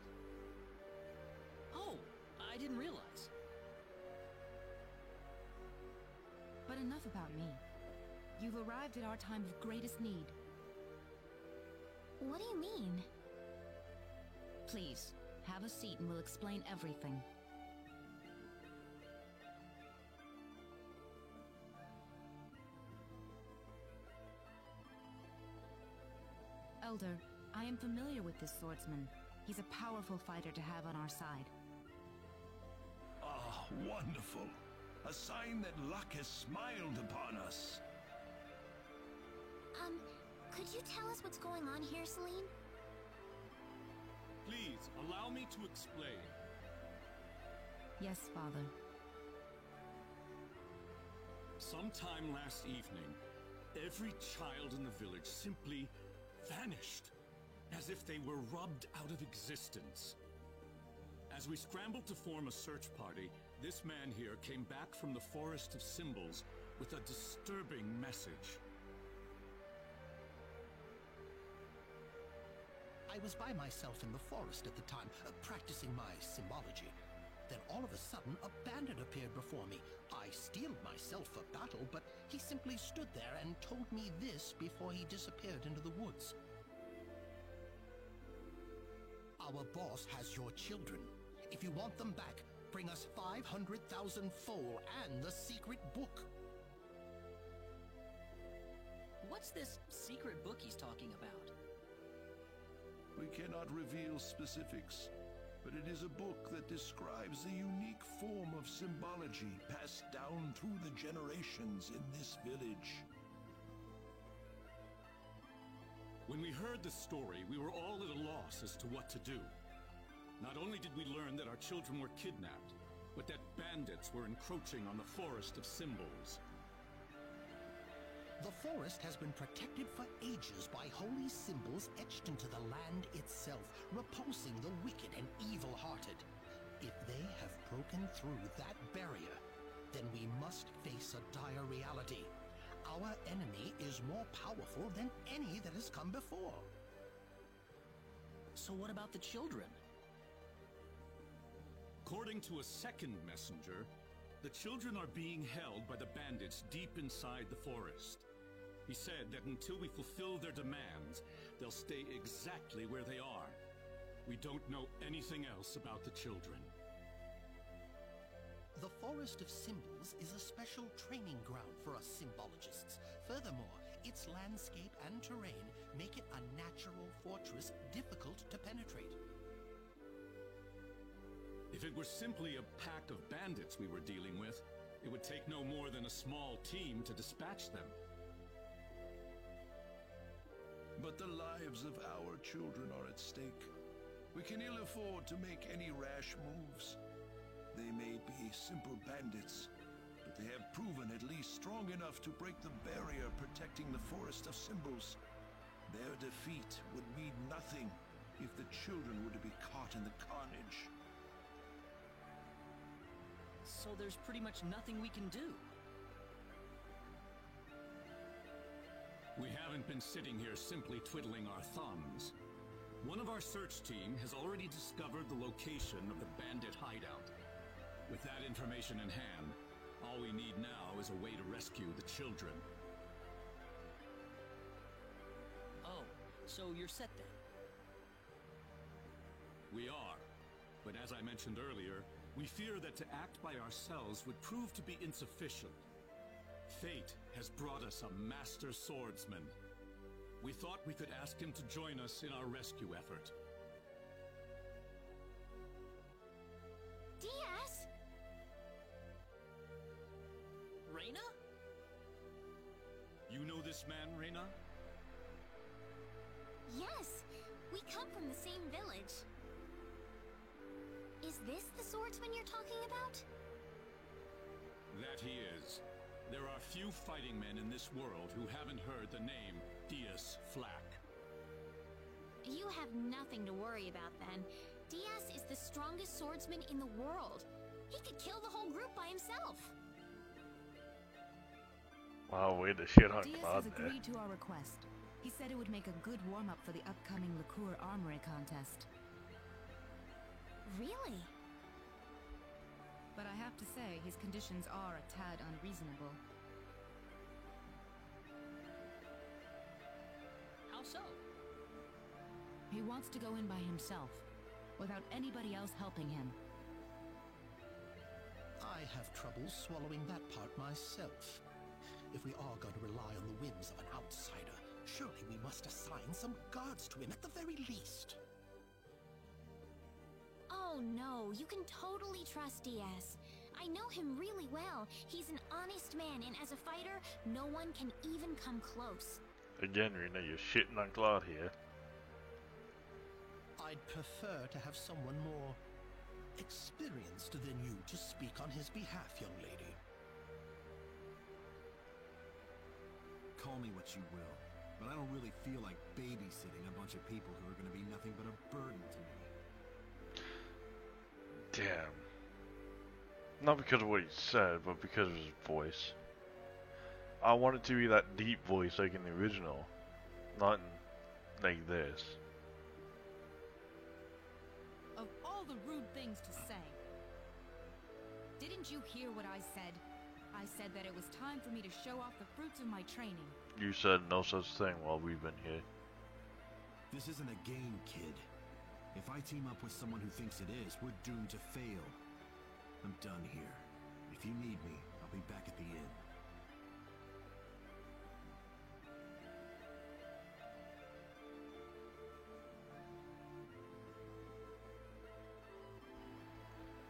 Oh, I didn't realize. But enough about me. You've arrived at our time of greatest need. What do you mean? Please, have a seat and we'll explain everything. Elder, I am familiar with this swordsman. He's a powerful fighter to have on our side. Ah, wonderful. A sign that luck has smiled upon us. Could you tell us what's going on here, Celine? Please, allow me to explain. Yes, Father. Sometime last evening, every child in the village simply vanished, as if they were rubbed out of existence. As we scrambled to form a search party, this man here came back from the Forest of Symbols with a disturbing message. I was by myself in the forest at the time, practicing my symbology. Then all of a sudden, a bandit appeared before me. I steeled myself for battle, but he simply stood there and told me this before he disappeared into the woods. Our boss has your children. If you want them back, bring us 500,000 foal and the secret book. What's this secret book he's talking about? We cannot reveal specifics. but it is a book that describes the unique form of symbology passed down through the generations in this village. When we heard the story, we were all at a loss as to what to do. Not only did we learn that our children were kidnapped, but that bandits were encroaching on the Forest of Symbols. The forest has been protected for ages by holy symbols etched into the land itself, repulsing the wicked and evil-hearted. If they have broken through that barrier, then we must face a dire reality. Our enemy is more powerful than any that has come before. So what about the children? According to a second messenger, the children are being held by the bandits deep inside the forest. He said that until we fulfill their demands, they'll stay exactly where they are. We don't know anything else about the children. The Forest of Symbols is a special training ground for us symbologists. Furthermore, its landscape and terrain make it a natural fortress difficult to penetrate. If it were simply a pack of bandits we were dealing with, it would take no more than a small team to dispatch them. But the lives of our children are at stake. We can ill afford to make any rash moves. They may be simple bandits, but they have proven at least strong enough to break the barrier protecting the Forest of Symbols. Their defeat would mean nothing if the children were to be caught in the carnage. So there's pretty much nothing we can do. We haven't been sitting here simply twiddling our thumbs. One of our search team has already discovered the location of the bandit hideout. With that information in hand, all we need now is a way to rescue the children. Oh, so you're set then? We are. But as I mentioned earlier, we fear that to act by ourselves would prove to be insufficient. Fate has brought us a master swordsman. We thought we could ask him to join us in our rescue effort. Diaz? Reina? You know this man, Reina? Yes, we come from the same village. Is this the swordsman you're talking about? That he is. There are few fighting men in this world who haven't heard the name Diaz Flack. You have nothing to worry about then. Diaz is the strongest swordsman in the world. He could kill the whole group by himself. Wow, way to shit on Diaz Claude has there. agreed to our request. He said it would make a good warm-up for the upcoming Liqueur Armory contest. Really? But I have to say, his conditions are a tad unreasonable. How so? He wants to go in by himself, without anybody else helping him. I have trouble swallowing that part myself. If we are going to rely on the whims of an outsider, surely we must assign some guards to him at the very least. Oh no, you can totally trust Diaz. I know him really well. He's an honest man, and as a fighter, no one can even come close. Again, Rena, you're shitting on Claude here. I'd prefer to have someone more experienced than you to speak on his behalf, young lady. Call me what you will, but I don't really feel like babysitting a bunch of people who are going to be nothing but a burden to me. Damn. Not because of what he said, but because of his voice. I want it to be that deep voice like in the original, not like this. Of all the rude things to say. Didn't you hear what I said? I said that it was time for me to show off the fruits of my training. You said no such thing while we've been here. This isn't a game, kid. If I team up with someone who thinks it is, we're doomed to fail. I'm done here. If you need me, I'll be back at the inn.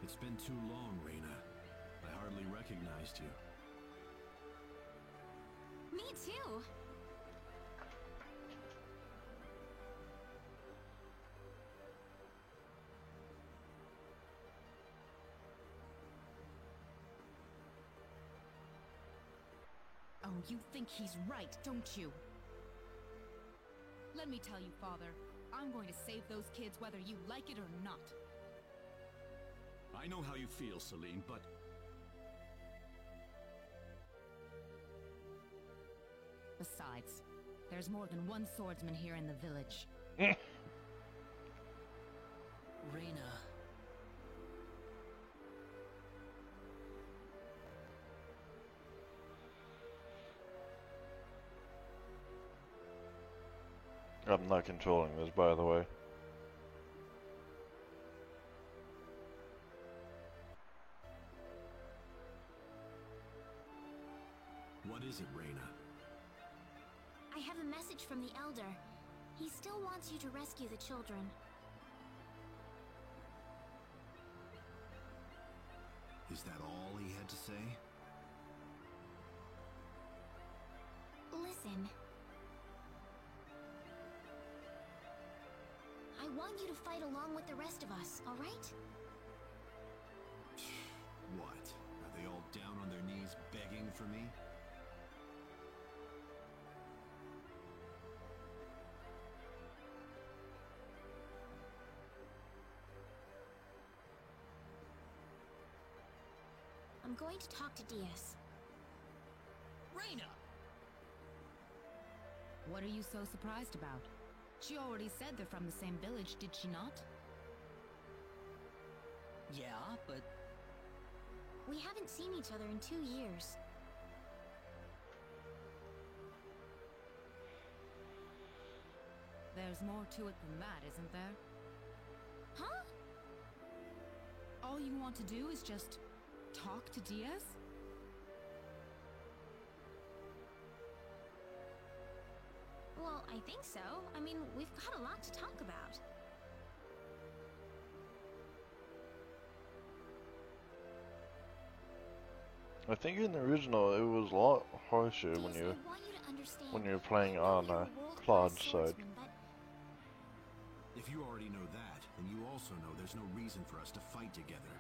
It's been too long, Reina. I hardly recognized you. Me too. Oh, you think he's right, don't you? Let me tell you, Father, I'm going to save those kids whether you like it or not. I know how you feel, Celine, but... Besides, there's more than one swordsman here in the village. Reina. I'm not controlling this, by the way. What is it, Reina? I have a message from the Elder. He still wants you to rescue the children. Is that all he had to say? Listen. I want you to fight along with the rest of us, alright? What? Are they all down on their knees begging for me? I'm going to talk to Diaz. Reina! What are you so surprised about? She already said they're from the same village, did she not? Yeah, but... We haven't seen each other in 2 years. There's more to it than that, isn't there? Huh? All you want to do is just talk to Diaz? Well, I think so. I mean, we've got a lot to talk about. I think in the original it was a lot harsher Diaz, when I want you to understand. you're playing I know on you're a world-class Claude's side. swordsman, but If you already know that, then you also know there's no reason for us to fight together.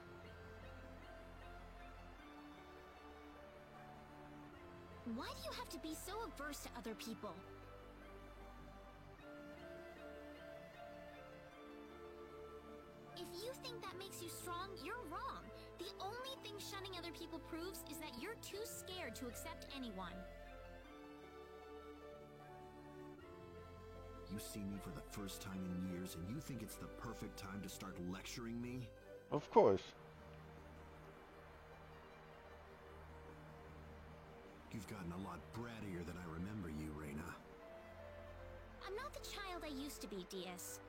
why do you have to be so averse to other people? If you think that makes you strong, you're wrong. The only thing shunning other people proves is that you're too scared to accept anyone. You see me for the first time in years, and you think it's the perfect time to start lecturing me? Of course. You've gotten a lot brattier than I remember you, Reina. I'm not the child I used to be, Diaz.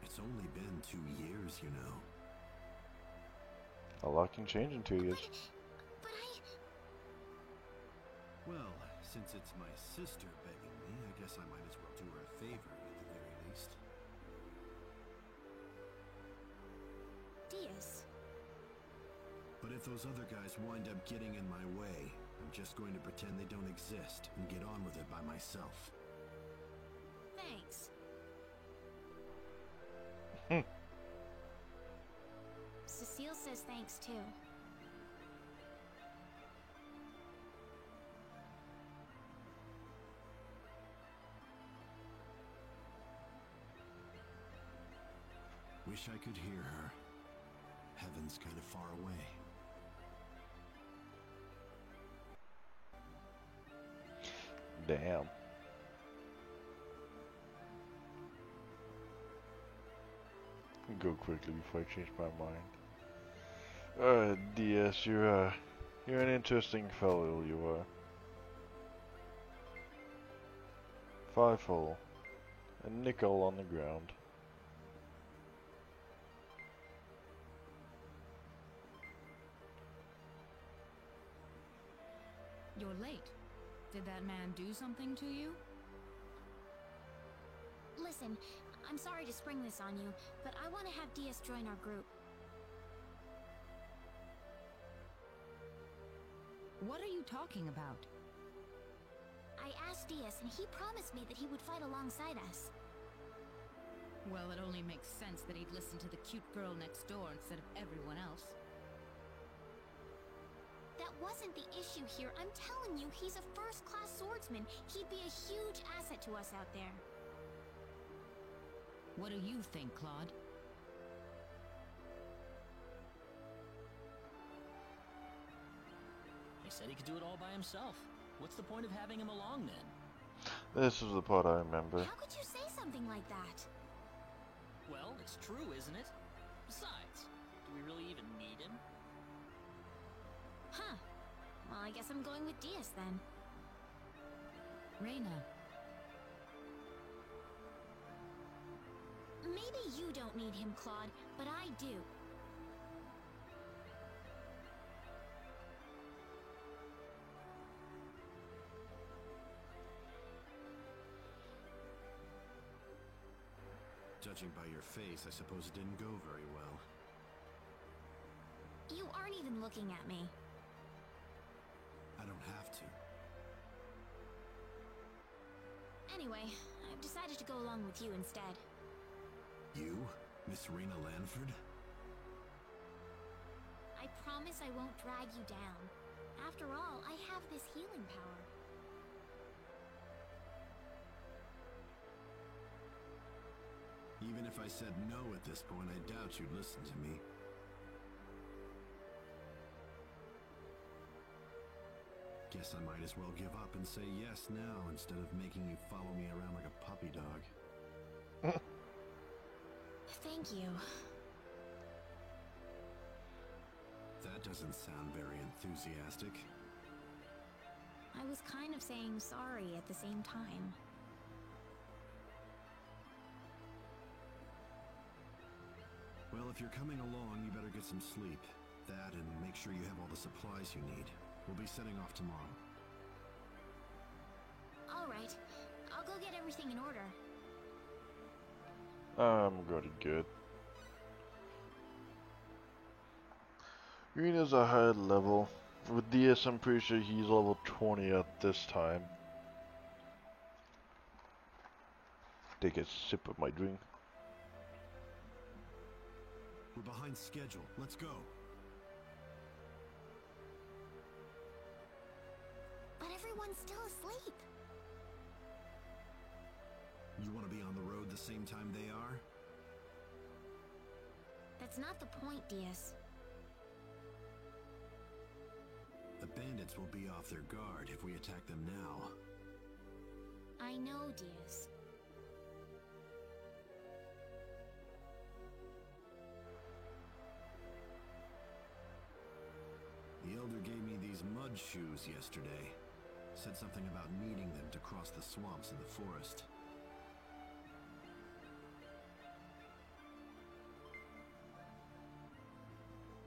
It's only been 2 years, you know. A lot can change in 2 years. But Well, since it's my sister begging me, I guess I might as well do her a favor at the very least. Diaz. But if those other guys wind up getting in my way, I'm just going to pretend they don't exist and get on with it by myself. Thanks. Cecile says thanks too. Wish I could hear her. Heaven's kind of far away. Damn. Go quickly before I change my mind. DS, you're an interesting fellow, you are. 5-hole. A nickel on the ground. You're late. Did that man do something to you? Listen. listen, I'm sorry to spring this on you, but I want to have Diaz join our group. What are you talking about? I asked Diaz, and he promised me that he would fight alongside us. Well, it only makes sense that he'd listen to the cute girl next door instead of everyone else. That wasn't the issue here. I'm telling you, he's a first-class swordsman. He'd be a huge asset to us out there. What do you think, Claude? He said he could do it all by himself. What's the point of having him along then? This is the part I remember. How could you say something like that? Well, it's true, isn't it? Besides, do we really even need him? Huh. Well, I guess I'm going with Diaz then. Reina. Maybe you don't need him, Claude, but I do. Judging by your face, I suppose it didn't go very well. You aren't even looking at me. I don't have to. Anyway, I've decided to go along with you instead. You? Miss Reina Lanford? I promise I won't drag you down. After all, I have this healing power. Even if I said no at this point, I doubt you'd listen to me. Guess I might as well give up and say yes now instead of making you follow me around like a puppy dog. Thank you. That doesn't sound very enthusiastic. I was kind of saying sorry at the same time. Well, if you're coming along, you better get some sleep. That and make sure you have all the supplies you need. We'll be setting off tomorrow. All right. I'll go get everything in order. I'm good. Reina's a high level. With Diaz, I'm pretty sure he's level 20 at this time. Take a sip of my drink. We're behind schedule. Let's go. But everyone's still asleep. You want to be on the road the same time they are? That's not the point, Diaz. The bandits will be off their guard if we attack them now. I know, Diaz. The Elder gave me these mud shoes yesterday. Said something about needing them to cross the swamps in the forest.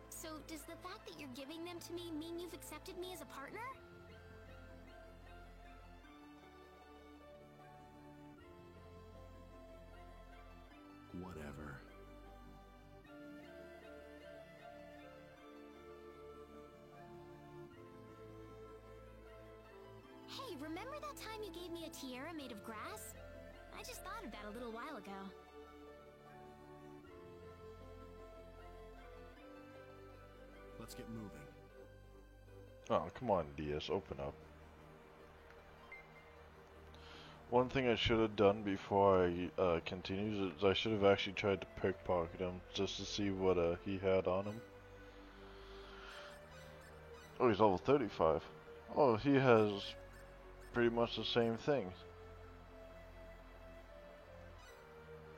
So, does the fact that you're giving them to me mean you've accepted me as a partner? Whatever. Hey, remember that time you gave me a tiara made of grass? I just thought of that a little while ago. Let's get moving. Oh, come on, Diaz, open up. One thing I should have done before I continued is I should have actually tried to pickpocket him just to see what he had on him. Oh, he's level 35. Oh, he has pretty much the same thing.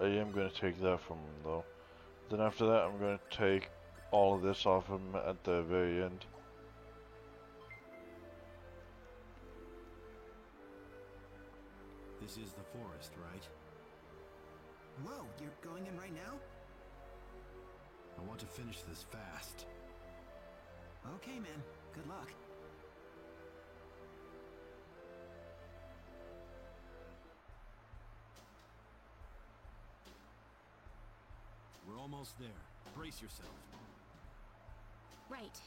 I am going to take that from him though. Then after that I'm going to take all of this off him at the very end. This is the forest, right? Whoa, you're going in right now? I want to finish this fast. Okay, man. Good luck. almost there. Brace yourself. Right.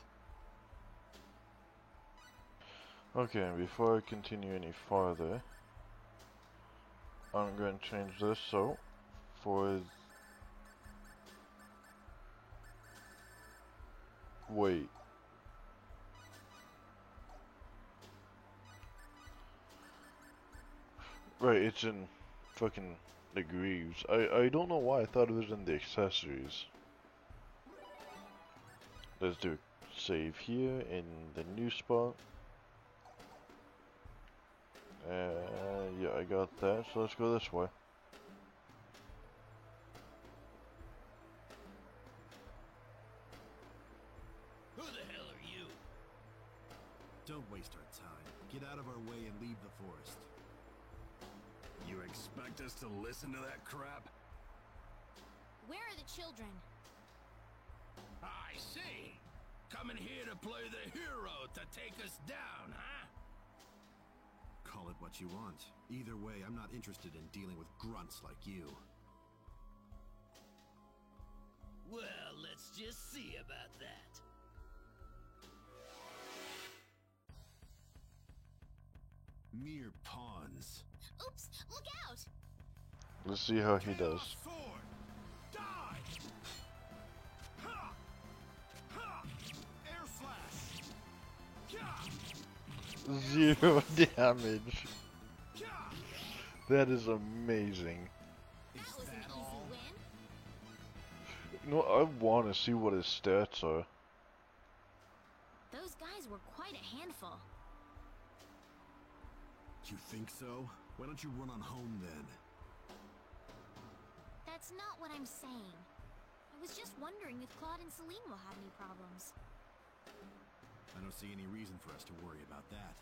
Okay, and before I continue any farther, I'm going to change this so for wait. Right, it's in fucking the greaves. I don't know why I thought it was in the accessories. Let's do save here in the new spot. Yeah, I got that, so let's go this way. Who the hell are you? Don't waste our time. Get out of our way and leave the forest. You expect us to listen to that crap? Where are the children? I see. Coming here to play the hero to take us down, huh? Call it what you want. Either way, I'm not interested in dealing with grunts like you. Well, let's just see about that. Mere pawns. Oops, look out! Let's see how he does. Sword! Die! Ha! Ha! Air slash! 0 damage. That is amazing. That was an easy win. You know, I want to see what his stats are. Those guys were quite a handful. You think so? Why don't you run on home then? That's not what I'm saying. I was just wondering if Claude and Celine will have any problems. I don't see any reason for us to worry about that.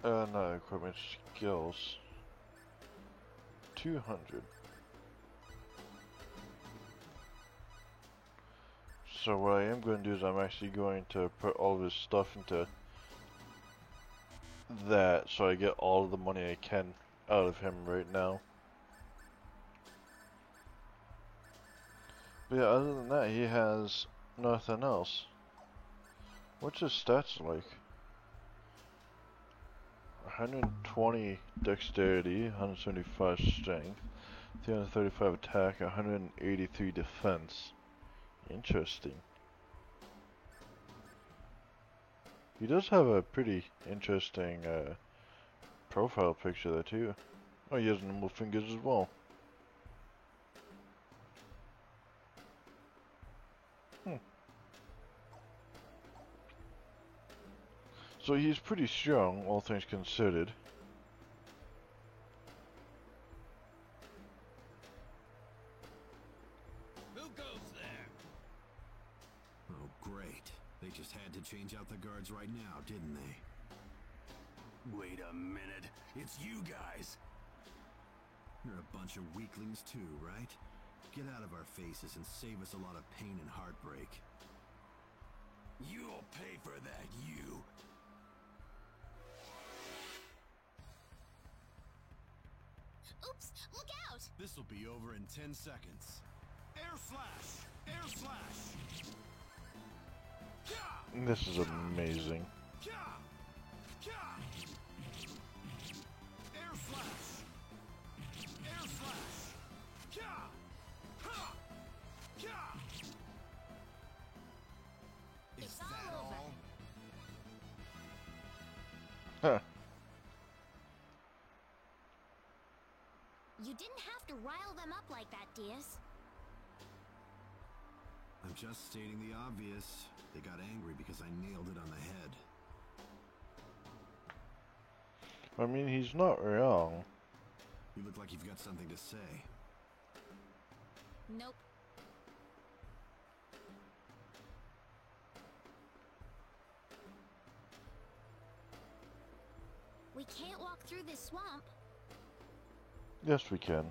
No, equipment skills. 200. So what I am going to do is I'm actually going to put all of his stuff into that so I get all of the money I can out of him right now. But yeah, other than that, he has nothing else. What's his stats like? 120 dexterity, 175 strength, 335 attack, 183 defense. Interesting. He does have a pretty interesting profile picture there too. Oh, he has nimble fingers as well. So he's pretty strong, all things considered. Who goes there? Oh, great. They just had to change out the guards right now, didn't they? Wait a minute. It's you guys. You're a bunch of weaklings too, right? Get out of our faces and save us a lot of pain and heartbreak. You'll pay for that, you. Oops, look out! This'll be over in 10 seconds. Air slash! Air slash! This is amazing. Air slash! Air slash! It's all over. Huh. You didn't have to rile them up like that, Diaz. I'm just stating the obvious. They got angry because I nailed it on the head. I mean, he's not wrong. You look like you've got something to say. Nope. We can't walk through this swamp. Yes, we can.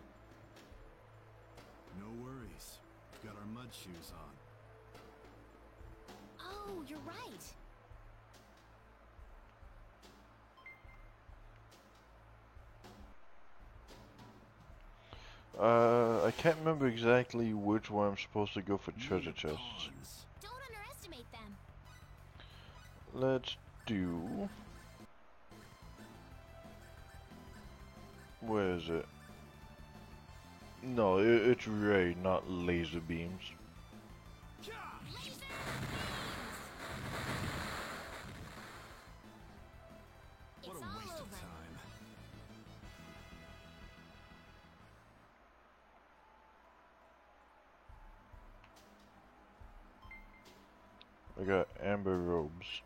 No worries. We've got our mud shoes on. Oh, you're right. I can't remember exactly which one I'm supposed to go for treasure chests. Don't underestimate them. Let's do... Where is it? No, it's ray, not laser beams. What a waste of time. I got amber robes.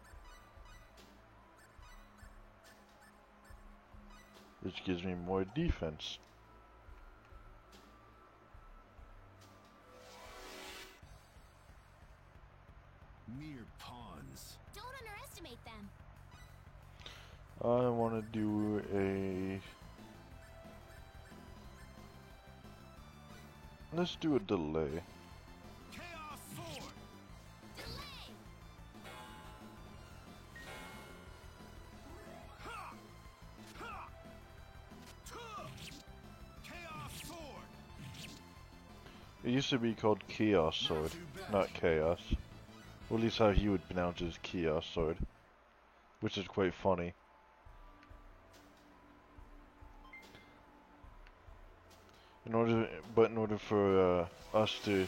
Which gives me more defense. Mere pawns. Don't underestimate them. I want to do a... Let's do a delay. Chaos Sword! Delay! Ha! Ha! Tuh! Chaos Sword! It used to be called Chaos Sword, not Chaos. Well, at least how he would pronounce his Chaos Sword. Which is quite funny. In order for us to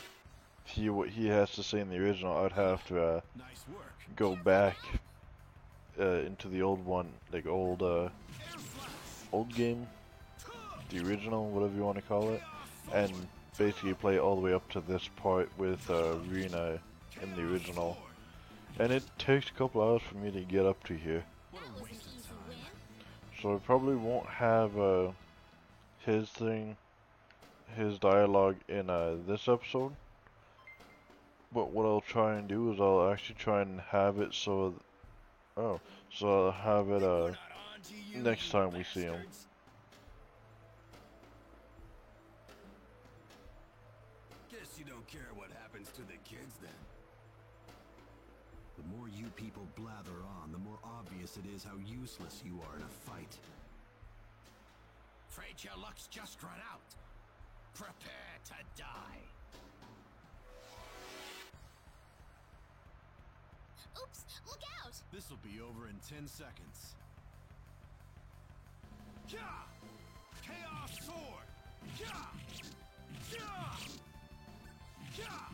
hear what he has to say in the original, I'd have to go back into the old one, like old game, the original, whatever you want to call it, and basically play all the way up to this part with Rena in the original. And it takes a couple hours for me to get up to here. So I probably won't have his dialogue in this episode. But what I'll try and do is I'll actually try and have it so I'll have it next time we see him. Guess you don't care what happens to the kids then. The more you people blather on, the more obvious it is how useless you are in a fight. Afraid your luck's just run out. Prepare to die. Oops, look out! This'll be over in 10 seconds. Ja! Chaos Sword! Ja! Ja! Ja!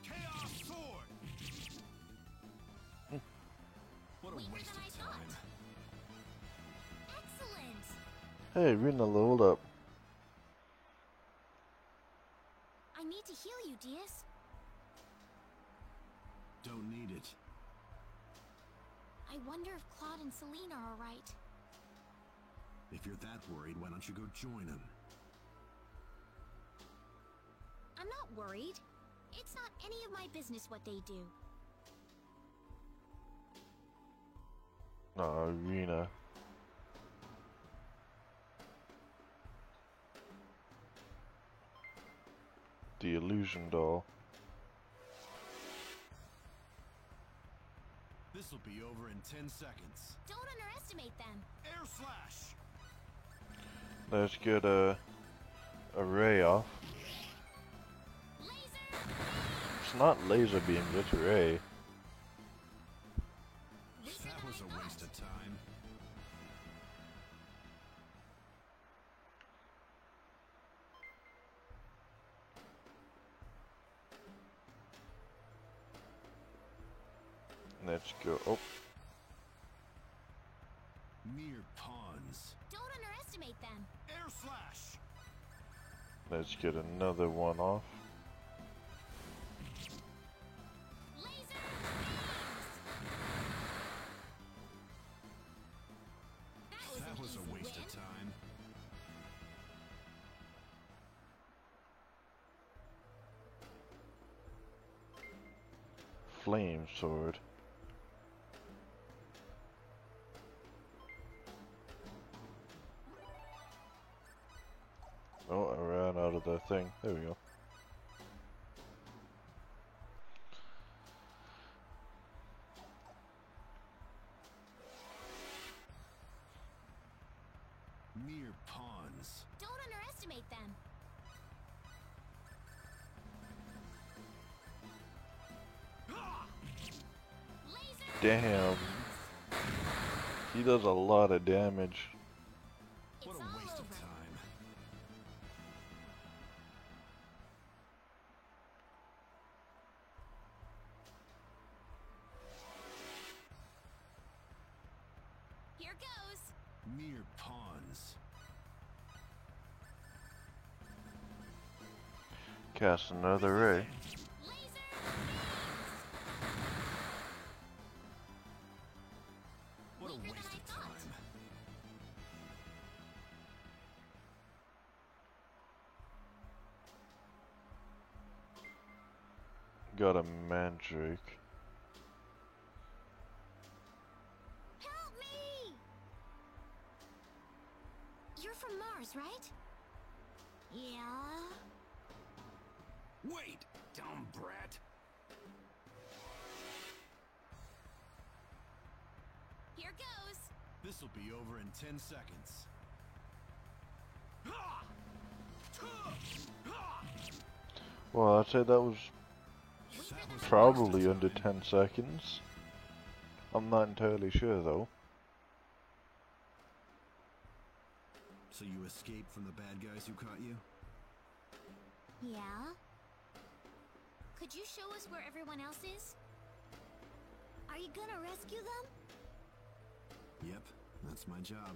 Chaos Sword! What a waste of time. Excellent! Hey, Rena leveled up. I need to heal you, Diaz. Don't need it. I wonder if Claude and Celine are alright. If you're that worried, why don't you go join them? I'm not worried. It's not any of my business what they do. Aw, Rena. The illusion doll. This'll be over in 10 seconds. Don't underestimate them. Air Slash! Let's get a ray off. It's not laser beams, it's ray. That was a waste of time. Let's go. Oh, Mere pawns. Don't underestimate them. Air Slash! let's get another one off. That was a waste of time. Flame sword. Oh, I ran out of the thing. There we go. Mere pawns. Don't underestimate underestimate them. Damn. He does a lot of damage. What a waste of time. Here goes. Mere pawns. Cast another ray. What a waste of time. Got a mandrake. Help me! You're from Mars, right? Yeah. Wait, dumb brat. Here goes. This'll be over in 10 seconds. Well, I'd say that was probably under 10 seconds. I'm not entirely sure though. So you escaped from the bad guys who caught you? Yeah? Could you show us where everyone else is? Are you gonna rescue them? Yep, that's my job.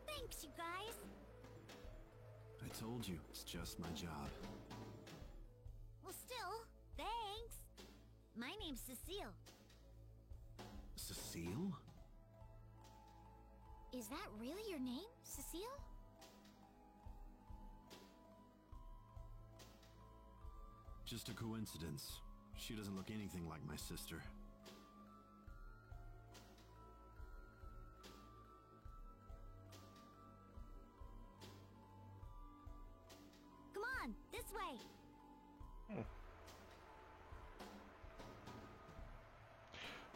Thanks, you guys. I told you, it's just my job. Well, still, thanks. My name's Cecile. Cecile? Is that really your name, Cecile? Just a coincidence. She doesn't look anything like my sister. Come on, this way.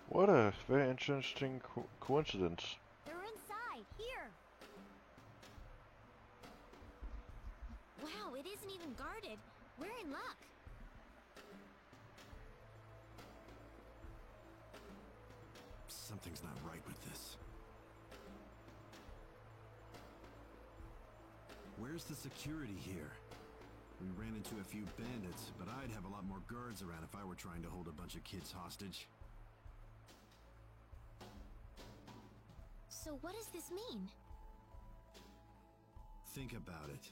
What a very interesting coincidence. They're inside, here. Wow, it isn't even guarded. We're in luck. Something's not right with this. Where's the security here? We ran into a few bandits, but I'd have a lot more guards around if I were trying to hold a bunch of kids hostage. So what does this mean? Think about it.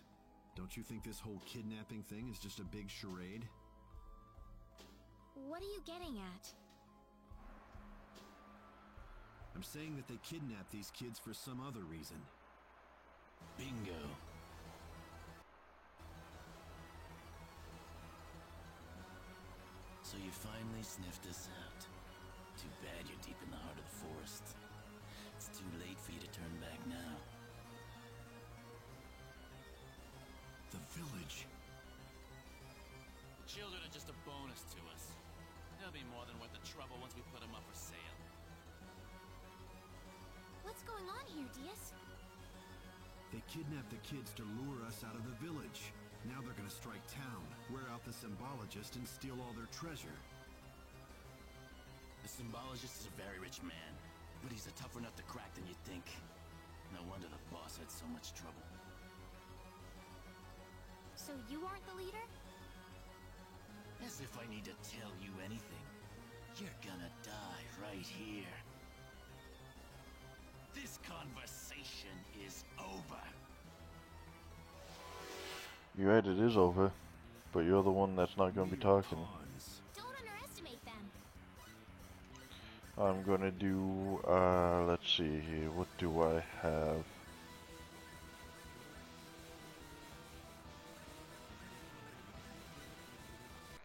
Don't you think this whole kidnapping thing is just a big charade? What are you getting at? I'm saying that they kidnapped these kids for some other reason. Bingo. So you finally sniffed us out. Too bad you're deep in the heart of the forest. It's too late for you to turn back now. The village. The children are just a bonus to us. They'll be more than worth the trouble once we put them up for sale. What's going on here, Diaz? They kidnapped the kids to lure us out of the village. Now they're gonna strike town, wear out the symbologist, and steal all their treasure. The symbologist is a very rich man, but he's a tougher nut to crack than you'd think. No wonder the boss had so much trouble. So you aren't the leader? As if I need to tell you anything. You're gonna die right here. This conversation is over. You're right, it is over. But you're the one that's not going to be talking. Don't underestimate them. I'm gonna do, let's see here, what do I have?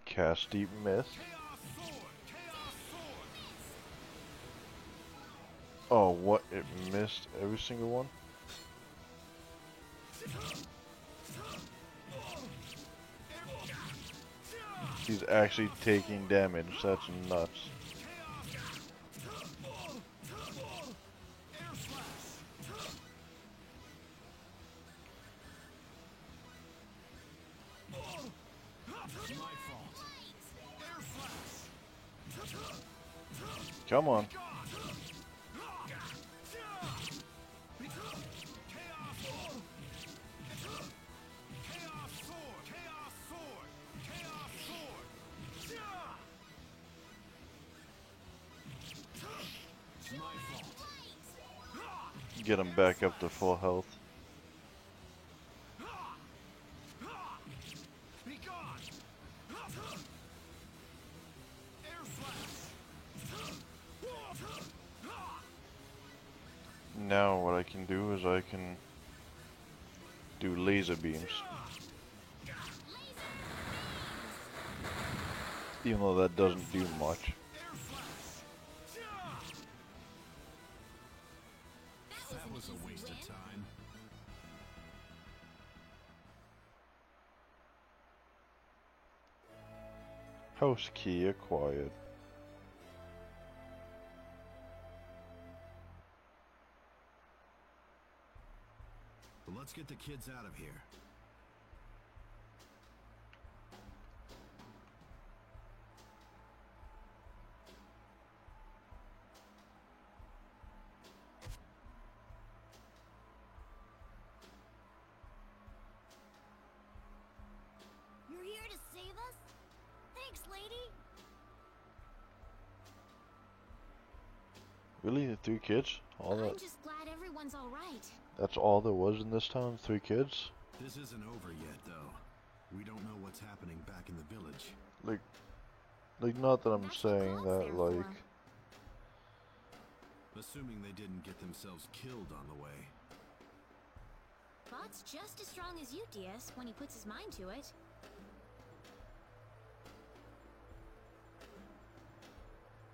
Cast Deep Myth. Oh, what? It missed every single one? He's actually taking damage. That's nuts. Come on. Get him back up to full health. Now what I can do is I can do laser beams. Even though that doesn't do much. That was a waste of time. House key acquired. But let's get the kids out of here. You're here to save us? Thanks, lady. Really? The 3 kids? All that? I'm just glad everyone's all right. That's all there was in this town? 3 kids? This isn't over yet, though. We don't know what's happening back in the village. Like not that I'm saying that, like... Assuming they didn't get themselves killed on the way. Bot's just as strong as you, DS, when he puts his mind to it.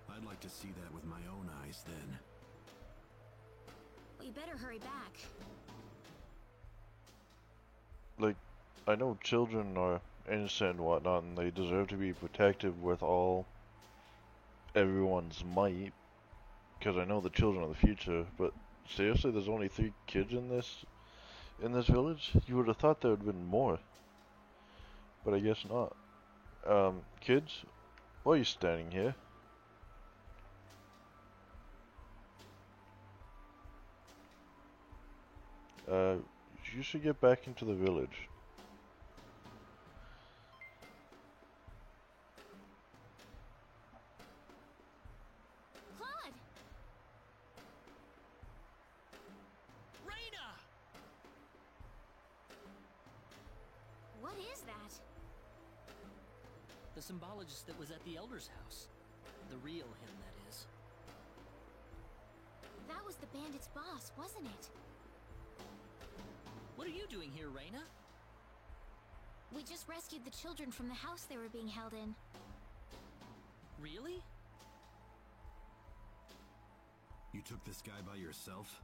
I'd like to see that with my own eyes, then. Well, you better hurry back. Like, I know children are innocent and whatnot, and they deserve to be protected with everyone's might. Because I know the children are the future, but seriously, there's only 3 kids in this village? You would have thought there would have been more. But I guess not. Kids? Why are you standing here? You should get back into the village. Claude! Reina! What is that? The symbologist that was at the Elder's house. The real him, that is. That was the bandit's boss, wasn't it? What are you doing here, Reina? We just rescued the children from the house they were being held in. Really? You took this guy by yourself?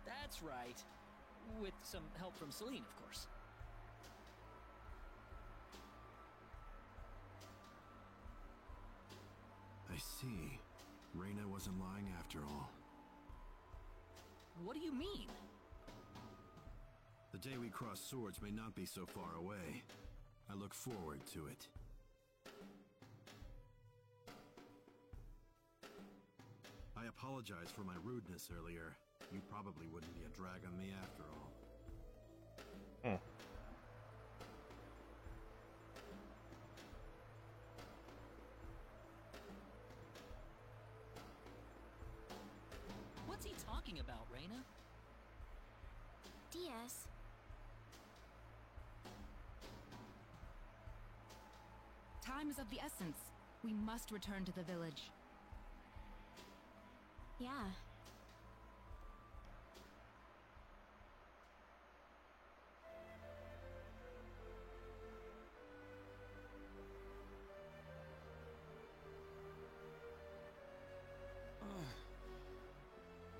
That's right. With some help from Celine, of course. I see. Reina wasn't lying after all. What do you mean? The day we cross swords may not be so far away. I look forward to it. I apologize for my rudeness earlier. You probably wouldn't be a drag on me after all. What's he talking about, Reina? DS. Time is of the essence. We must return to the village. Yeah.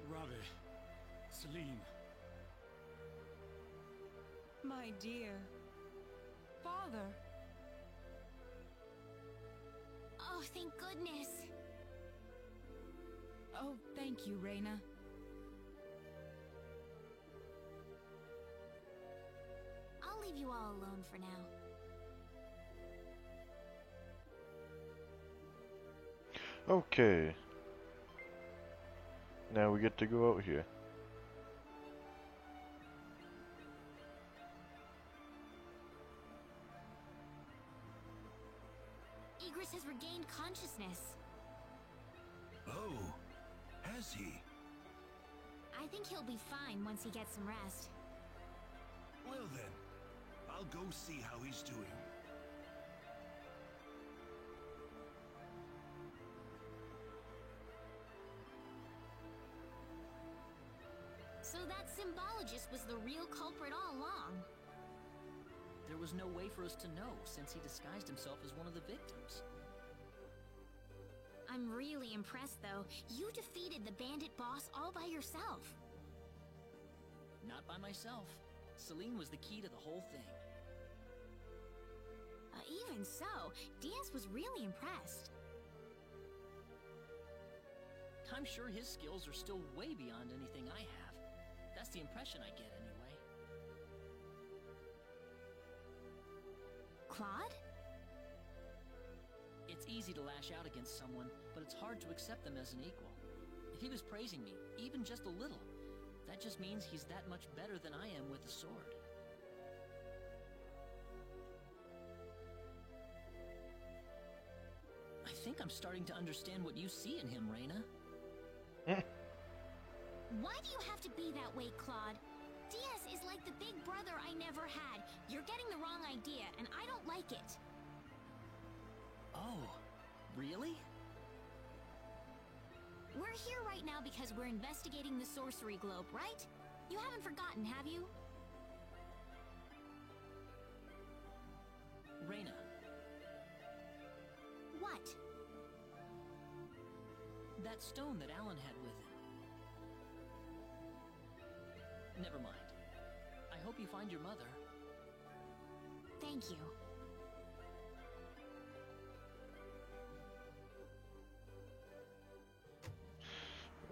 Robbie. Celine. My dear. Father. Oh, thank goodness. Oh, thank you, Reina. I'll leave you all alone for now. Okay. Now we get to go out here. Igris has regained consciousness. Oh, has he? I think he'll be fine once he gets some rest. Well then, I'll go see how he's doing. So that symbologist was the real culprit all along. There was no way for us to know, since he disguised himself as one of the victims. I'm really impressed, though. You defeated the bandit boss all by yourself. Not by myself. Celine was the key to the whole thing. Even so, Diaz was really impressed. I'm sure his skills are still way beyond anything I have. That's the impression I get, anyway. Claude? It's easy to lash out against someone, but it's hard to accept them as an equal. If he was praising me, even just a little, that just means he's that much better than I am with the sword. I think I'm starting to understand what you see in him, Reina. Why do you have to be that way, Claude? Diaz is like the big brother I never had. You're getting the wrong idea, and I don't like it. Oh, really? We're here right now because we're investigating the sorcery globe, right? You haven't forgotten, have you? Reina. What? That stone that Alan had with him. Never mind. I hope you find your mother. Thank you.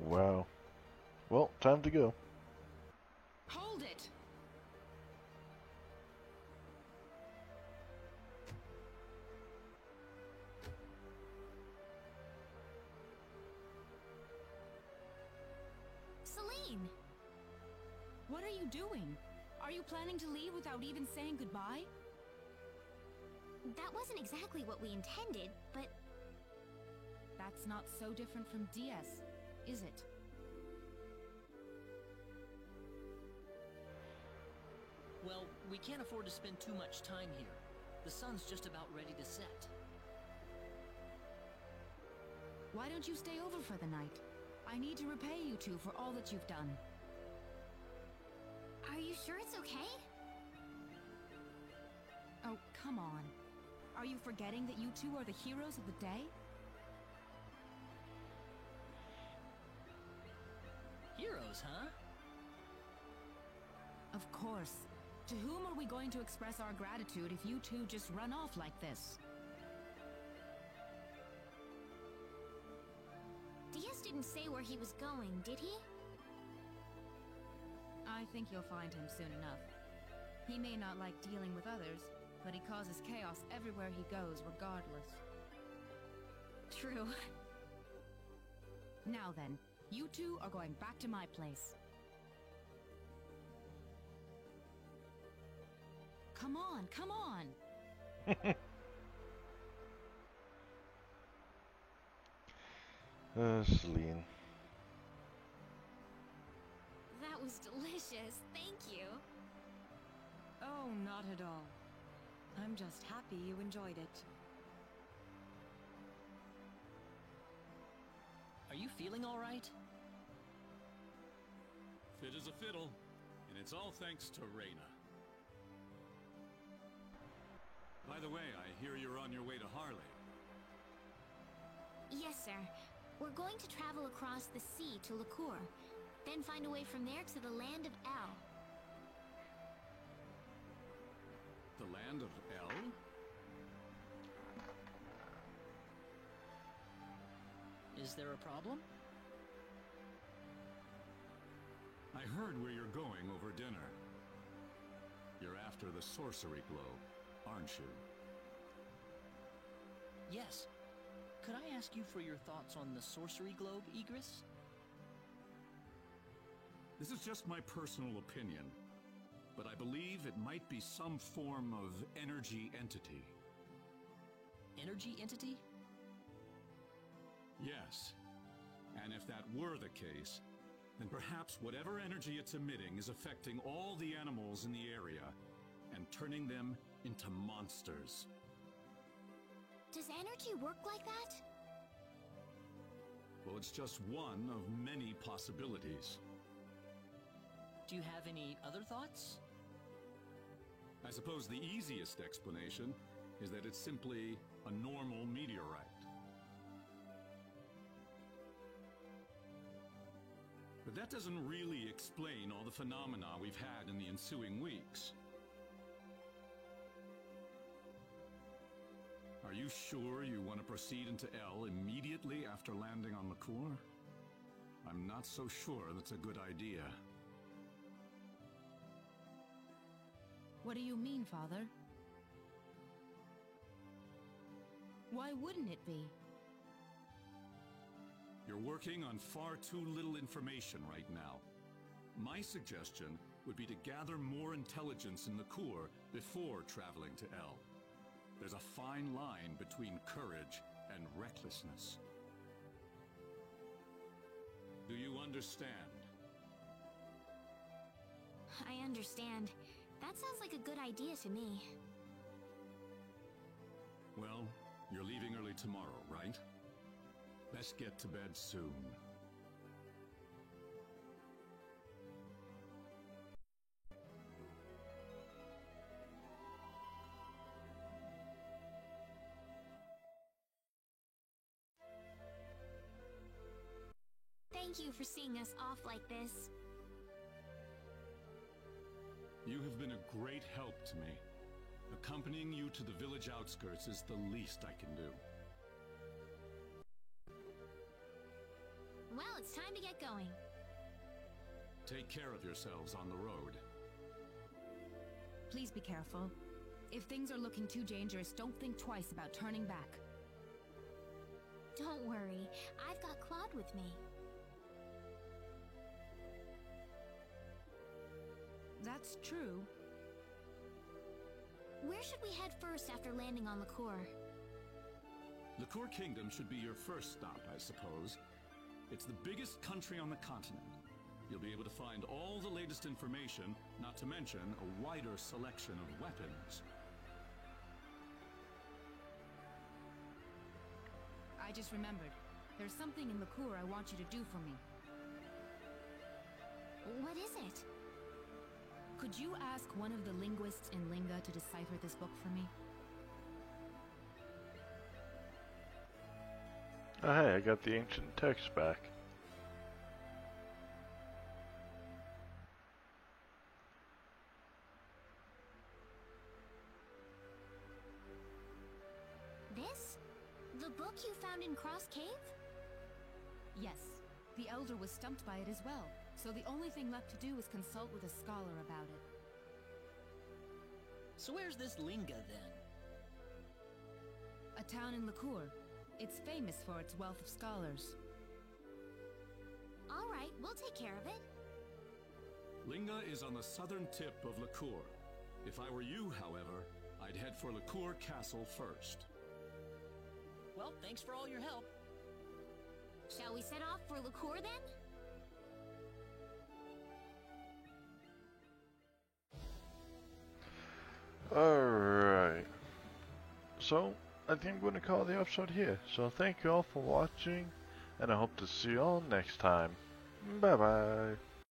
Wow. Well, time to go. Hold it! Celine! What are you doing? Are you planning to leave without even saying goodbye? That wasn't exactly what we intended, but... That's not so different from Diaz, is it? Well, we can't afford to spend too much time here. The sun's just about ready to set. Why don't you stay over for the night? I need to repay you two for all that you've done. Are you sure it's okay? Oh, come on. Are you forgetting that you two are the heroes of the day? Heroes, huh? Of course. To whom are we going to express our gratitude if you two just run off like this? Diaz didn't say where he was going, did he? I think you'll find him soon enough. He may not like dealing with others, but he causes chaos everywhere he goes, regardless. True. Now then, you two are going back to my place. Come on, come on! Celine. That was delicious, thank you. Oh, not at all. I'm just happy you enjoyed it. Are you feeling all right? Fit as a fiddle, and it's all thanks to Reina. By the way, I hear you're on your way to Harley. Yes, sir. We're going to travel across the sea to Licour, then find a way from there to the land of El. The land of El? Is there a problem? I heard where you're going over dinner. You're after the sorcery globe, aren't you? Yes. Could I ask you for your thoughts on the sorcery globe, Igris? This is just my personal opinion, but I believe it might be some form of energy entity. Energy entity? Yes. And if that were the case, then perhaps whatever energy it's emitting is affecting all the animals in the area and turning them into monsters. Does energy work like that? Well, it's just one of many possibilities. Do you have any other thoughts? I suppose the easiest explanation is that it's simply a normal meteorite. But that doesn't really explain all the phenomena we've had in the ensuing weeks. Are you sure you want to proceed into L immediately after landing on LaCour? I'm not so sure that's a good idea. What do you mean, Father? Why wouldn't it be? You're working on far too little information right now. My suggestion would be to gather more intelligence in LaCour before traveling to L. There's a fine line between courage and recklessness. Do you understand? I understand. That sounds like a good idea to me. Well, you're leaving early tomorrow, right? Best get to bed soon. Thank you for seeing us off like this. You have been a great help to me. Accompanying you to the village outskirts is the least I can do. Well, it's time to get going. Take care of yourselves on the road. Please be careful. If things are looking too dangerous, don't think twice about turning back. Don't worry, I've got Claude with me. That's true. Where should we head first after landing on LaCour? LaCour Kingdom should be your first stop, I suppose. It's the biggest country on the continent. You'll be able to find all the latest information, not to mention a wider selection of weapons. I just remembered. There's something in LaCour I want you to do for me. What is it? Could you ask one of the linguists in Linga to decipher this book for me? Oh hey, I got the ancient text back. This? The book you found in Cross Cave? Yes. The Elder was stumped by it as well, so the only thing left to do is consult with a scholar about it. So where's this Linga, then? A town in LaCour. It's famous for its wealth of scholars. All right, we'll take care of it. Linga is on the southern tip of LaCour. If I were you, however, I'd head for LaCour Castle first. Well, thanks for all your help. Shall we set off for LaCour, then? Alright. So, I think I'm going to call the episode here. So thank you all for watching, and I hope to see you all next time. Bye bye.